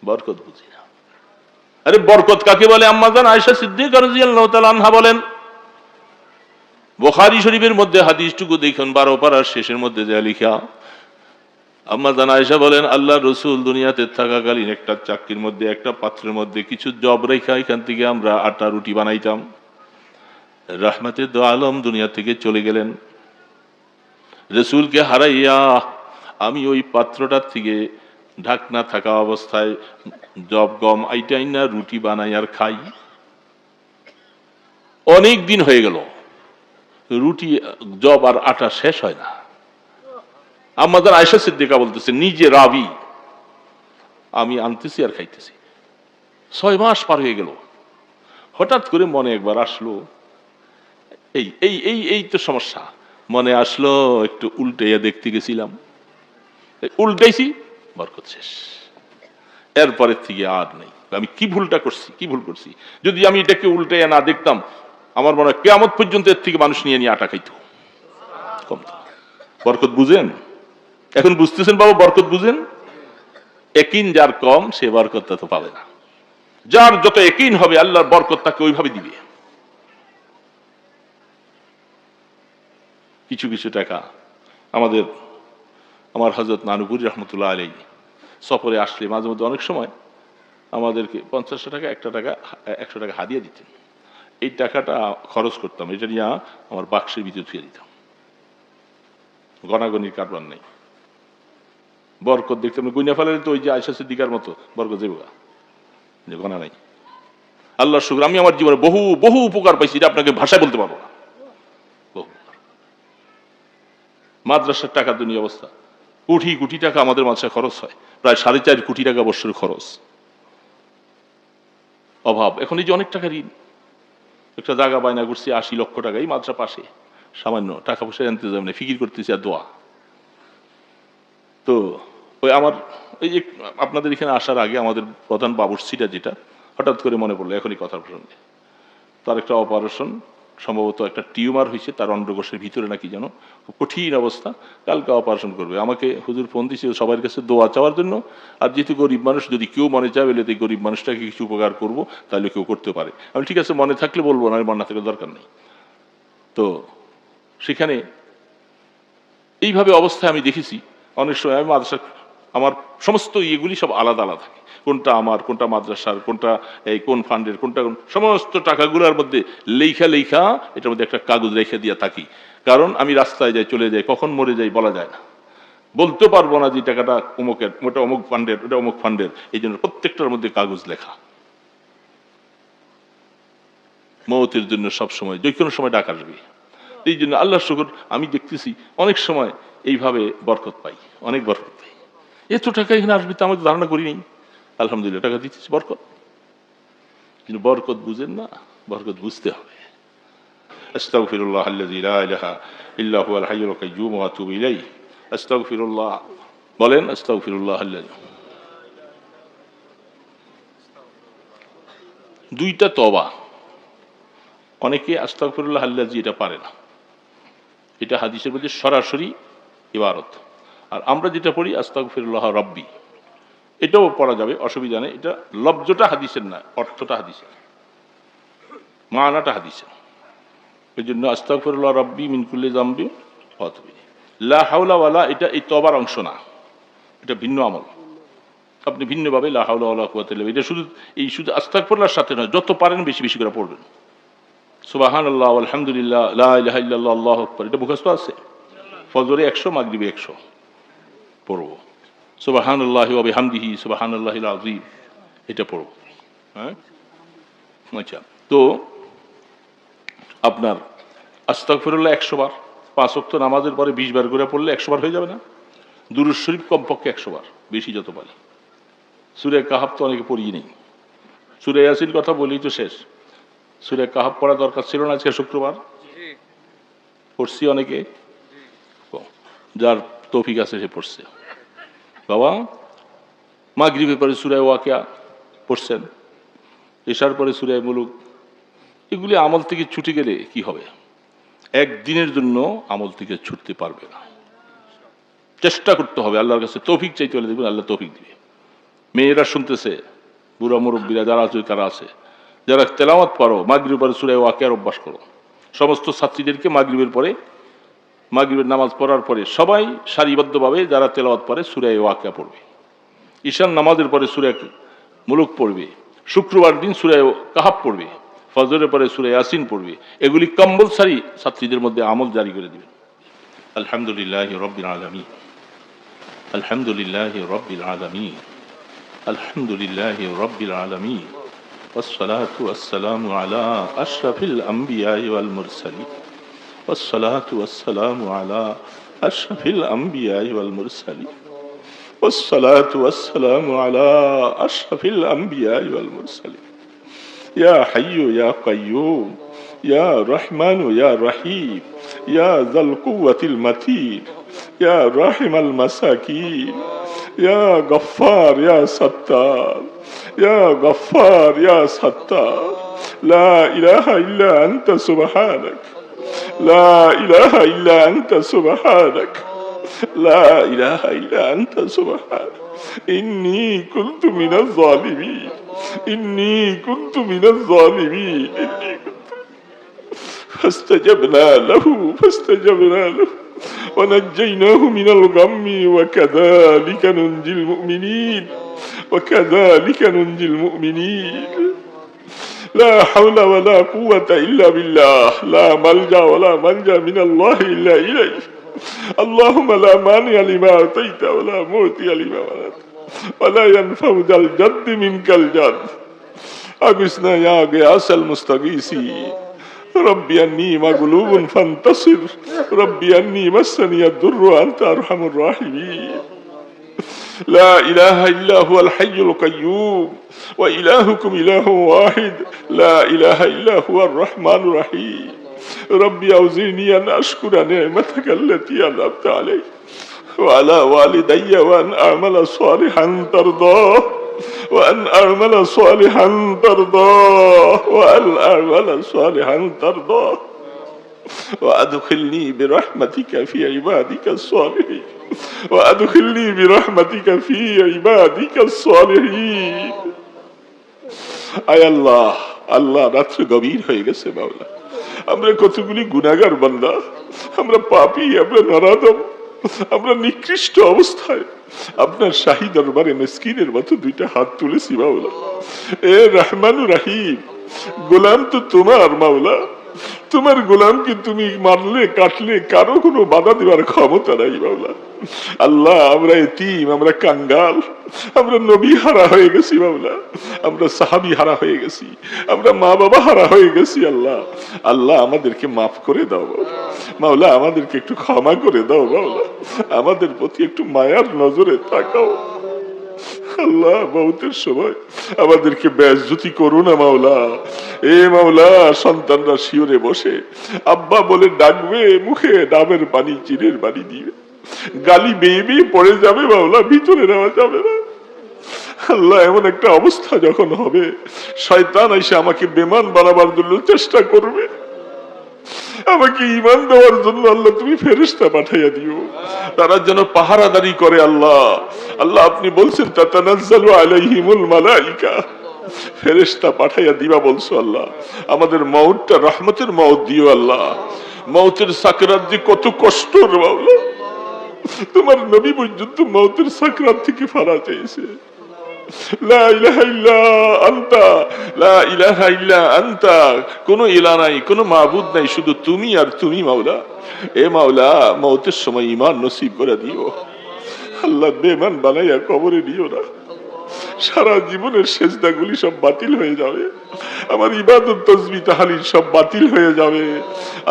A: বরকত বুঝি না। আরে বরকত কাকে বলে? আম্মাজান আয়েশা সিদ্দিকা রাদিয়াল্লাহু তাআলা আনহা বলেন, বুখারী শরীফের মধ্যে হাদিসটুকু দেখুন, 12 পারার শেষের মধ্যে যা লেখা। আম্মাজান আয়েশা বলেন, আল্লাহ রসুল দুনিয়াতে থাকাকালীন একটা চাক্কির মধ্যে, একটা পাত্রের মধ্যে কিছু জব রেখা, এখান থেকে আমরা আটা রুটি বানাইতাম। রাহমাতের দো আলম দুনিয়া থেকে চলে গেলেন। রসুলকে হারাইয়া আমি ওই পাত্রটার থেকে ঢাকনা থাকা অবস্থায় জব গম আইটাই না রুটি বানাই আর খাই। অনেক দিন হয়ে গেল, রুটি জব আর আটা শেষ হয় না। আমাদের আয়েশা সিদ্দিকা বলতেছে, নিজে রাবি, আমি আনতেছি আর খাইতেছি। 6 মাস পার হয়ে গেল। হঠাৎ করে মনে একবার আসলো, এই এই এই এই তো সমস্যা। মনে আসলো, একটু উল্টাইয়া দেখতে গেছিলাম, উল্টাইছি, বরকত শেষ। এরপরের থেকে আর নেই। আমি কি ভুলটা করছি, কি ভুল করছি? যদি আমি এটাকে উল্টাইয়া না দেখতাম, আমার মনে হয় কিয়ামত পর্যন্ত এর থেকে মানুষ নিয়ে নিয়ে আটা খাইতো। কমতো। বরকত বুঝেন? এখন বুঝতেছেন বাবু, বরকত বুঝেন? একিন যার কম, সে বরকতটা তো পাবে না। যার যত একিন হবে, আল্লাহর বরকত তাকে ওইভাবে দিবে। কিছু কিছু টাকা আমার হযরত নানুপুরি রহমতুল্লাহ আলাইহি সফরে আসলে মাঝে মধ্যে অনেক সময় আমাদেরকে 50 টাকা, 1 টাকা, 100 টাকা হাদিয়া দিতেন। এই টাকাটা খরচ করতাম, এটা নিয়ে আমার বাক্সের ভিতরে ধুয়ে দিতাম। গণাগণির কারবার নেই, বরকত দেখতাম। গুইনা ফেলালে তো ওই যে আয়েশা সিদ্দিকার মতো বরকত যাবে, যে গণা নাই। আল্লাহ শুকর, আমি আমার জীবনে বহু বহু উপকার পাইছি, এটা আপনাকে ভাষায় বলতে পারবো না। বহু। মাদ্রাসার টাকা দুনিয়া অবস্থা, কোটি কোটি টাকা আমাদের মাদ্রাসায় খরচ হয়, প্রায় 4.5 কোটি টাকা বছর খরচ। অভাব। এখন এই যে অনেক টাকা ঋণ, একটা জায়গা বায়না করছি 80 লক্ষ টাকা, এই মাদ্রাসা পাশে, সামান্য টাকা পয়সা আনতে যাবে না, ফিকির করতেছি আর দোয়া। তো ওই আমার এই যে আপনাদের এখানে আসার আগে আমাদের প্রধান বাবুর্চিটা যেটা, হঠাৎ করে মনে পড়লো এখনই কথার প্রসঙ্গে, তার একটা অপারেশন, সম্ভবত একটা টিউমার হয়েছে তার অন্ডকোষের ভিতরে নাকি, যেন খুব কঠিন অবস্থা, কালকে অপারেশন করবে। আমাকে হুজুর ফোন দিয়েছে সবার কাছে দোয়া চাওয়ার জন্য। আর যেহেতু গরিব মানুষ, যদি কেউ মনে চায় বলে এই গরিব মানুষটাকে কিছু উপকার করবো, তাহলে কেউ করতে পারে। আমি ঠিক আছে, মনে থাকলে বলবো, না মনে না থাকলে দরকার নেই। তো সেখানে এইভাবে অবস্থায় আমি দেখেছি অনেক সময়, আমি মাদ্রাসা, আমার সমস্ত ইয়েগুলি সব আলাদা আলাদা থাকে, কোনটা আমার, কোনটা মাদ্রাসার, কোনটা এই কোন ফান্ডের, কোনটা সমস্ত টাকাগুলোর মধ্যে লেখা লেখা এটার মধ্যে একটা কাগজ রেখে দিয়ে থাকি। কারণ আমি রাস্তায় যাই, চলে যাই, কখন মরে যাই বলা যায় না, বলতে পারবো না যে টাকাটা অমুকের, ওটা অমুক ফান্ডের, ওটা অমুক ফান্ডের। এই জন্য প্রত্যেকটার মধ্যে কাগজ লেখা। মওতের জন্য সব সময়, যে কোনো সময় ডাক আসবে। এই জন্য আল্লাহ শুকর, আমি দেখতেছি অনেক সময় এইভাবে বরকত পাই, অনেক বরকত পাই। এত টাকা এখানে আসবে তো আমাকে ধারণা করি নেই। আলহামদুলিল্লাহ, টাকা দিতেছি, বরকত। কিন্তু বরকত বুঝেন না, বরকত বুঝতে হবে। আস্তাগফিরুল্লাহ আল্লাযী লা ইলাহা ইল্লা হুয়াল হাইয়ুল কাইয়্যুম ওয়া আতুবু ইলাইহি। আস্তাগফিরুল্লাহ, বলেন আস্তাগফিরুল্লাহ আল্লাযী। দুইটা তওবা। অনেকে আস্তাগফিরুল্লাহ আল্লাযী এটা পারে না, এটা হাদিসের মধ্যে সরাসরি ইবারত। আর আমরা যেটা পড়ি আস্তাগফিরুল্লাহ রাব্বি, এটাও পড়া যাবে, অসুবিধা নেই। এটা লফজটা হাদিসের না, অর্থটা হাদিসের, মানাটা হাদিসের। এই জন্য আস্তাগফিরুল্লাহ রাব্বি মিন কুল্লি যামবি ওয়া আতুবু ইলাইহি। লা হাওলা ওয়ালা, এটা এই তওবার অংশ না, এটা ভিন্ন আমল। আপনি ভিন্নভাবে লা হাওলা ওয়ালা কুওয়াতা ইল্লা বিল্লাহ, এটা শুধু আস্তাগফিরুল্লাহর সাথে নয়, যত পারেন বেশি বেশি করে পড়বেন। সুবহানাল্লাহ আলহামদুলিল্লাহ লা ইলাহা ইল্লাল্লাহ আল্লাহু আকবার, এটা মুখস্থ আছে। ফজরে 100, মাগরিবে 100 পড়ব। সুবহানাল্লাহি ওয়া বিহামদিহি সুবহানাল্লাহিল আযীম, এটা পড়ব। হ্যাঁ, আচ্ছা। তো আপনার আস্তাগফিরুল্লাহ 100 বার, 5 ওয়াক্ত নামাজের পরে 20 বার করে পড়লে 100 বার হয়ে যাবে না? দুরূদ শরীফ কমপক্ষে 100 বার, বেশি যত পারি। সূরা কাহাফ তো অনেকে পড়িয়ে নেই, সূরা ইয়াসিন কথা বলি তো শেষ। সূরা কাহাফ পড়া দরকার ছিল না আজকে শুক্রবার? পড়ছি অনেকে, যার তৌফিক আছে সে পড়ছে। বাবা মাগরিবের পরে সূরা ওয়াকিয়া পড়ছেন, এশার পরে সূরা মুলুক। এগুলি আমল থেকে ছুটে গেলে কি হবে? একদিনের জন্য আমল থেকে ছুটতে পারবে না। চেষ্টা করতে হবে, আল্লাহর কাছে তৌফিক চাইতে হলে দেখবেন আল্লাহ তৌফিক দিবে। মেয়েরা শুনতেছে, বুড়া মুরব্বীরা যারা আছে তারা আছে, যারা তেলাওয়াত পারো মাগরিবের পরে সূরা ওয়াকিয়ার অভ্যাস করো। সমস্ত ছাত্রীদেরকে মাগরিবের পরে, মাগরিবের নামাজ পড়ার পরে সবাই সারিবদ্ধভাবে যারা তেলাওয়াত পারে সূরা ওয়াকিয়া পড়বে। ঈশান নামাজের পরে সূরা মুলুক পড়বে। শুক্রবার দিন সূরা কাহাফ পড়বে। ফজরের পরে সূরা ইয়াসিন পড়বে। এগুলি কম্পালসারি ছাত্রীদের মধ্যে আমল জারি করে দিবেন। আলহামদুলিল্লাহি রাব্বিল আলামিন, আলহামদুলিল্লাহি রাব্বিল আলামিন, আলহামদুলিল্লাহি রাব্বিল আলামিন, والصلاة والسلام على أشرف الأنبياء والمرسلين، والصلاة والسلام على أشرف الأنبياء والمرسلين، والصلاة والسلام على أشرف الأنبياء والمرسلين. يا حي يا قيوم يا رحمن يا رحيم يا ذا القوة المتين يا راحم المساكين يا غفار يا ستار يا غفار يا ستار. لا إله إلا أنت سبحانك، لا إله إلا أنت سبحانك، لا إله إلا أنت سبحانك. إني كنت من الظالمين، إني كنت من الظالمين، إني كنت. فاستجبنا له، فاستجبنا له ونجيناه من الغم وكذلك ننجي المؤمنين، وكذلك ننجي المؤمنين. لا حول ولا قوة إلا بالله، لا ملجأ ولا منجا من الله إلا إليه. اللهم لا مانع لما أعطيت ولا معطي لما منعت ولا ينفع ذا الجد منك الجد. أغثنا يا غياث المستغيثين. ربي أني مغلوب فانتصر، ربي أني مسني الضر وأنت أرحم الراحمين. لا إله إلا هو الحي القيوم وإلهكم إله واحد، لا إله إلا هو الرحمن الرحيم. ربي أوزعني أن أشكر نعمتك التي أنعمت علي وعلى والدي وأن أعمل صالحا ترضاه، وأن أعمل صالحا ترضاه، وأن أعمل صالحا ترضاه، وأدخلني برحمتك في عبادك الصالحين، وأدخلني برحمتك في عبادك الصالحين. আয় আল্লাহ, আল্লাহ রাত্রে গভীর হয়ে গেছে মাওলা, আমরা কতগুলি গুনাহগার বান্দা, আমরা পাপী, আমরা নরাধম, আমরা নিকৃষ্ট অবস্থায় আপনার শাহী দরবারে মিসকিনের মতো দুইটা হাত তুলেছি মাওলা। এ রহমানুর রহিম, গোলাম তো তোমার মাওলা, তোমার গোলামকে তুমি মারলে কাটলে কারো কোনো বাধা দেওয়ার ক্ষমতা নাই মাওলা। আল্লাহ আমরা এতিম, আমরা কাঙ্গাল, আমরা নবী হারা হয়ে গেছি মাওলা, আমরা সাহাবী হারা হয়ে গেছি, আমরা মা বাবা হারা হয়ে গেছি। আল্লাহ আল্লাহ আমাদেরকে মাফ করে দাও মাওলা, আমাদেরকে একটু ক্ষমা করে দাও মাওলা, আমাদের প্রতি একটু মায়ার নজরে তাকাও আল্লাহ। মওতের সময় আমাদেরকে বেইজ্জতি করো না মাওলা। এ মাওলা, সন্তানরা শিওরে বসে আব্বা বলে ডাকবে, মুখে ডাবের পানি চিনের পানি দিবে, গালি বেয়ে বেয়ে পড়ে যাবে মাওলা, ভিতরে নেওয়া যাবে না আল্লাহ। এমন একটা অবস্থা যখন হবে, শয়তান এসে আমাকে বেমান বানাবার জন্য চেষ্টা করবে, আমাকে ঈমান দেওয়ার জন্য আল্লাহ তুমি ফেরেশতা পাঠাইয়া দিও, তারা যেন পাহারাদারি করে। আল্লাহ আল্লাহ আপনি বলছেন তাতানাজ্জালু আলাইহিমুল মালাইকা, ফেরেশতা পাঠাইয়া দিবা বলছো আল্লাহ। আমাদের মওতটা রহমতের মওত দিও আল্লাহ। মওতের সাকরাত যে কত কষ্টর মাওলা, তোমার নবী পর্যন্ত মওতের সাকরাত থেকে ফারা চাইছে। লা ইলাহা ইল্লা আনতা, লা ইলাহা ইল্লা আনতা, কোনো ইলা নাই, কোনো মাবুদ নাই, শুধু তুমি আর তুমি মাওলা। এ মাওলা, মওতের সময় ঈমান নসিব করে দিও আল্লাহ, বেঈমান বানাইয়া কবরে দিও না। সারা জীবনের সেজদাগুলি সব বাতিল হয়ে যাবে, আমার ইবাদত তাসবিহ তাহলিল সব বাতিল হয়ে যাবে।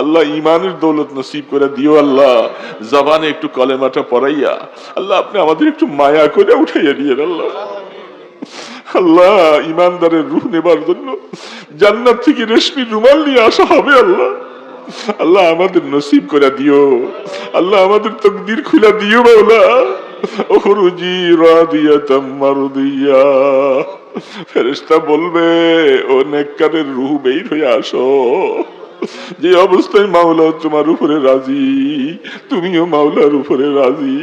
A: আল্লাহ ঈমানের দৌলত নসিব করে দিও আল্লাহ। জবানে একটু কলেমাটা পড়াইয়া আল্লাহ আপনি আমাদের একটু মায়া করে উঠাইয়া দিয়েন আল্লাহ।
B: আল্লাহ ইমানদারের রূহ নেবার জন্য জান্নাত থেকে রেশমির রুমাল নিয়ে আসা হবে আল্লাহ। আল্লাহ আমাদের নসিব করে দিও, আল্লাহ আমাদের তকদির খুলে দিও মাওলা। ওখরুজি রাদিয়াতাম মারদিয়া, ফেরেশতা বলবে ও নেককারের রূহ বের হয়ে আসো। যে অবস্থায় মাওলা তোমার উপরে রাজি, তুমিও মাওলার উপরে রাজি।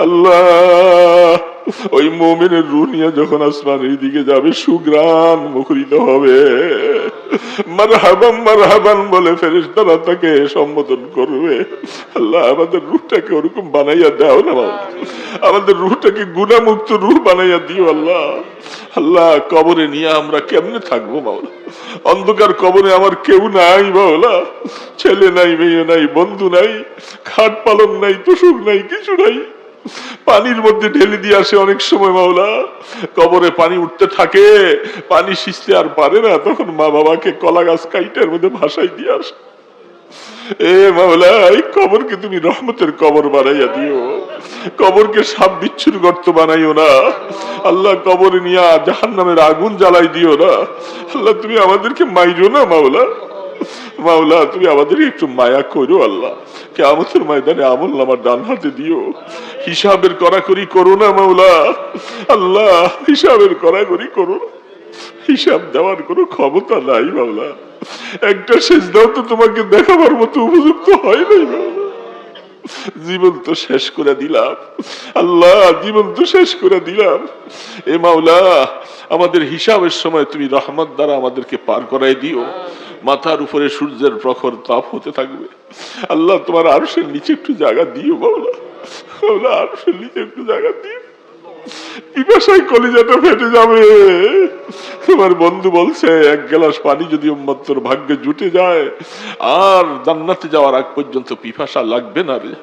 B: আল্লাহ ওই মুমিনের রূহ নিয়ে যখন আসমানের দিকে যাবে সুগ্রাণ মুখরিত হবে, মারহাবান মারহাবান বলে ফেরেশতারা তাকে সম্বোধন করবে। আল্লাহ আমাদের রূহটাকে ওরকম বানাইয়া দাও না বাবা, আমাদের রূহটাকে গুনাহমুক্ত রূহ বানাইয়া দিও আল্লাহ। আল্লাহ কবরে নিয়ে আমরা কেমনে থাকবো মাওলা? অন্ধকার কবরে আমার কেউ নাই মাওলা, ছেলে নাই, মেয়ে নাই, বন্ধু নাই, খাট পালং নাই, তোষক নাই, কিছু নাই। পানির মধ্যে ঢেলে দিয়ে আসে অনেক সময় মাওলা, কবরে পানি উঠতে থাকে, পানি সিঁচতে আর পারে না, তখন মা বাবাকে কলা গাছ কাইটার মধ্যে ভাসাই দিয়ে আসে। এ মাওলা এই কবরকে তুমি রহমতের কবর বানাইয়া দিও, কবরকে সাপ বিচ্ছুর গর্ত বানাইও না আল্লাহ, কবরে নিয়ে জাহান্নামের আগুন জ্বালাই দিও না আল্লাহ। তুমি আমাদেরকে মাইরো না মাওলা, মাওলা তুমি আমাদের একটু মায়া করো আল্লাহ। কিয়ামতের ময়দানে আমলনামার ডান হাতে দিও, হিসাবের কড়াকড়ি করো না মাওলা। আল্লাহ হিসাবের কড়াকড়ি করো না, হিসাব দেওয়ার কোনো ক্ষমতা নাই মাওলা। একটা সেজদাও তো তোমাকে দেখাবার মতো উপযুক্ত হয় নাই মাওলা। জীবন তো শেষ করে দিলাম আল্লাহ, জীবন তো শেষ করে দিলাম। এ মাওলা আমাদের হিসাবের সময় তুমি রহমত দ্বারা আমাদেরকে পার করাই দিও। মাথার উপরে সূর্যের প্রখর তাপ হতে থাকবে আল্লাহ, তোমার আরশের নিচে একটু জায়গা দিও মাওলা, মাওলা আরশের নিচে একটু জায়গা দিও। পিপাসায় কলিজাটা ফেটে যাবে। তোমার বন্ধু বলছে এক গ্লাস পানি যদি উম্মতের ভাগ্যে জুটে যায় আর জান্নাতে যাওয়ার আগ পর্যন্ত পিপাসা লাগবে না রে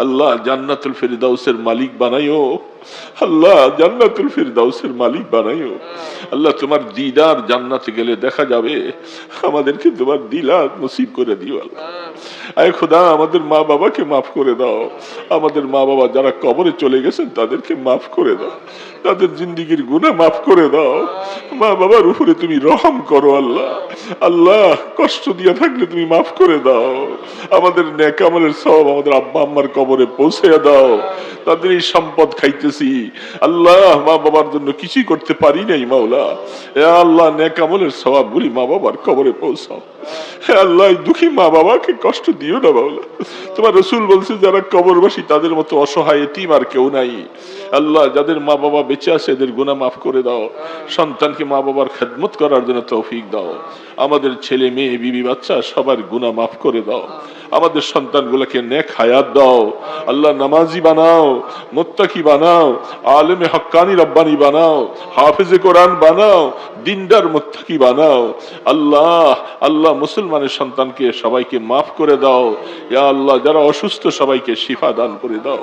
B: আল্লাহ। জান্নাতুল ফেরদাউসের মালিক বানাইও আল্লাহ, জান্নাতুল ফেরদাউসের মালিক বানাইও আল্লাহ। তোমার দিদার জান্নাতে গেলে দেখা যাবে, আমাদেরকে তোমার দিলার নসিব করে দিও আল্লাহ। আয় খোদা আমাদের মা বাবাকে মাফ করে দাও, আমাদের মা বাবা যারা কবরে চলে গেছেন তাদেরকে মাফ করে দাও, তাদের জিন্দিগির গুনাহ মাফ করে দাও। মা বাবার উপরে তুমি রহম করো আল্লাহ। আল্লাহ কষ্ট দিয়ে থাকলে তুমি মাফ করে দাও, আমাদের নেক আমলের সওয়াব আমাদের আব্বা আম্মার কবরে পৌঁছে দাও। তাদের এই সম্পদ খাইতেছি আল্লাহ, মা বাবার জন্য কিছুই করতে পারি নাই মাওলা। হে আল্লাহ নেক আমলের সওয়াবগুলি মা বাবার কবরে পৌঁছাও। হে আল্লাহ দুঃখী মা বাবাকে কষ্ট দিও না মাওলা। তোমার রাসূল বলছে যারা কবরবাসী তাদের মতো অসহায় এতিম আর কেউ নাই আল্লাহ। যাদের মা বাবা বেঁচে আছে এদের গুনাহ মাফ করে দাও, সন্তানকে মা বাবার খেদমত করার জন্য তৌফিক দাও। আমাদের ছেলে মেয়ে বিবি বাচ্চা সবার গুনাহ মাফ করে দাও। আমাদের সন্তানগুলোকে নেক হায়াত দাও আল্লাহ, নামাজি বানাও, মুত্তাকি বানাও, আলেমে হক্কানি রব্বানি বানাও, হাফেজে কোরআন বানাও, দিনদার মুত্তাকি বানাও আল্লাহ। আল্লাহ মুসলমানের সন্তানকে সবাইকে মাফ করে দাও ইয়া আল্লাহ। যারা অসুস্থ সবাইকে শিফা দান করে দাও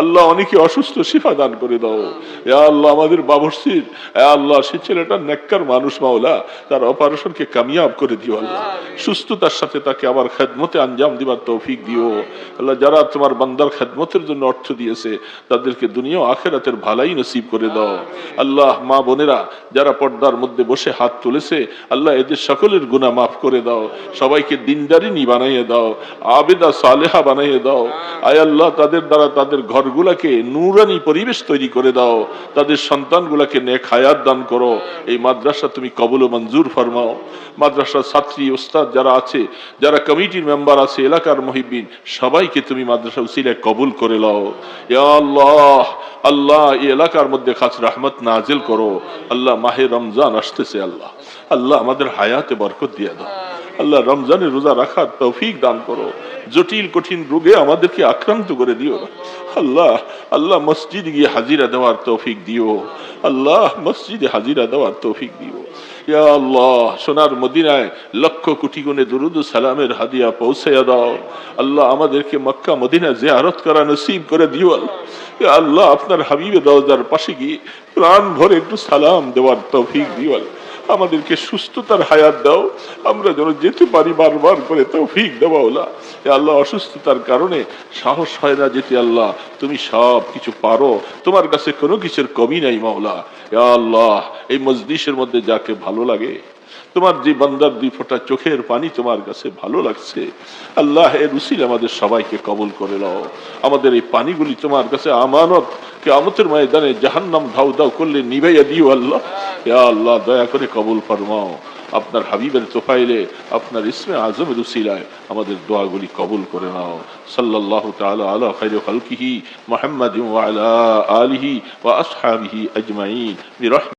B: আল্লাহ, অনেকে অসুস্থ শিফা দান করে দাও ইয়া আল্লাহ। আমাদের বাবরসির ইয়া আল্লাহ সে ছেলেটা নেককার মানুষ মাওলা, তার অপারেশনকে কামিয়াব করে দিও আল্লাহ, সুস্থতার সাথে তাকে আবার খেদমতে আঞ্জাম দিবার তৌফিক দিও আল্লাহ। যারা তোমার বান্দার খেদমতের জন্য অর্থ দিয়েছে তাদেরকে দুনিয়া ও আখিরাতের ভালাই নসিব করে দাও আল্লাহ। মা বোনেরা যারা পর্দার মধ্যে বসে হাত তুলেছে আল্লাহ, এদের সকলের গুনাহ মাফ করে দাও, সবাইকে দিনদারিনী বানাইয়ে দাও, আবেদা সালেহা বানাইয়ে দাও আয় আল্লাহ। তাদের দ্বারা তাদের ঘরগুলাকে নূরানি পরিবেশ তৈরি করে দাও, তাদের সন্তানগুলাকে নেক হায়াত দান করো। এই মাদ্রাসা তুমি কবুল ও মঞ্জুর ফরমাও। মাদ্রাসার ছাত্রী ওস্তাদ যারা আছে, যারা কমিটির মেম্বার আছে, এলাকার মুহিব্বিন সবাইকে তুমি মাদ্রাসা উসিলায় কবুল করে লও ইয়া আল্লাহ। আল্লাহ এই এলাকার মধ্যে খাস রহমত নাজিল করো আল্লাহ। মাহে রমজান আসতেছে আল্লাহ, আল্লাহ আমাদের হায়াতে বরকত দিয়ে দাও আল্লাহ। রমজানের রোজা রাখার তৌফিক দান করো, জটিল কঠিন রোগে আমাদেরকে আক্রান্ত করে দিও আল্লাহ। আল্লাহ মসজিদ গিয়ে হাজিরা দেওয়ার তৌফিক দিও আল্লাহ, মসজিদে হাজিরা দেওয়ার তৌফিক দিও ইয়া আল্লাহ। সোনার মদিনায় লক্ষ কোটি গুণে দুরুদ ও সালামের হাদিয়া পৌঁছাইয়া দাও আল্লাহ। আমাদেরকে মক্কা মদিনা জিয়ারত করা নসিব করে দিও ইয়া আল্লাহ। আপনার হাবিবের রওজার পাশে গিয়ে প্রাণ ভরে একটু সালাম দেওয়ার তৌফিক দিও আমাদেরকে সুস্থতার হায়াত দাও, আমরা যেন যেতে পারি বারবার করে তৌফিক দাও মাওলা। এ আল্লাহ, অসুস্থতার কারণে সাহস হয় না যেতে, আল্লাহ তুমি সব কিছু পারো, তোমার কাছে কোনো কিছুর কমি নাই মাওলা। এ আল্লাহ, এই মজলিসের মধ্যে যাকে ভালো লাগে, তোমার যে বান্দার 2 ফোঁটা চোখের পানি তোমার কাছে ভালো লাগছে, আল্লাহ এর উসিলে আমাদের সবাইকে কবুল করে নাও। আমাদের এই পানিগুলি তোমার কাছে আমানত, কিয়ামতের ময়দানে জাহান্নাম ধাউ ধাউ করলে নিভাইয়া দিও আল্লাহ। ইয়া আল্লাহ, দয়া করে কবুল ফরমাও। আপনার হাবিবের তোফাইলে, আপনার ইসমে আজমের উসিলায় আমাদের দোয়াগুলি কবুল করে নাও। সাল্লাল্লাহু তাআলা আলা খায়রি খালকিহি মুহাম্মাদিন ওয়া আলা আলিহি ওয়া আসহাবিহি আজমাইন বিরহমাতিহি।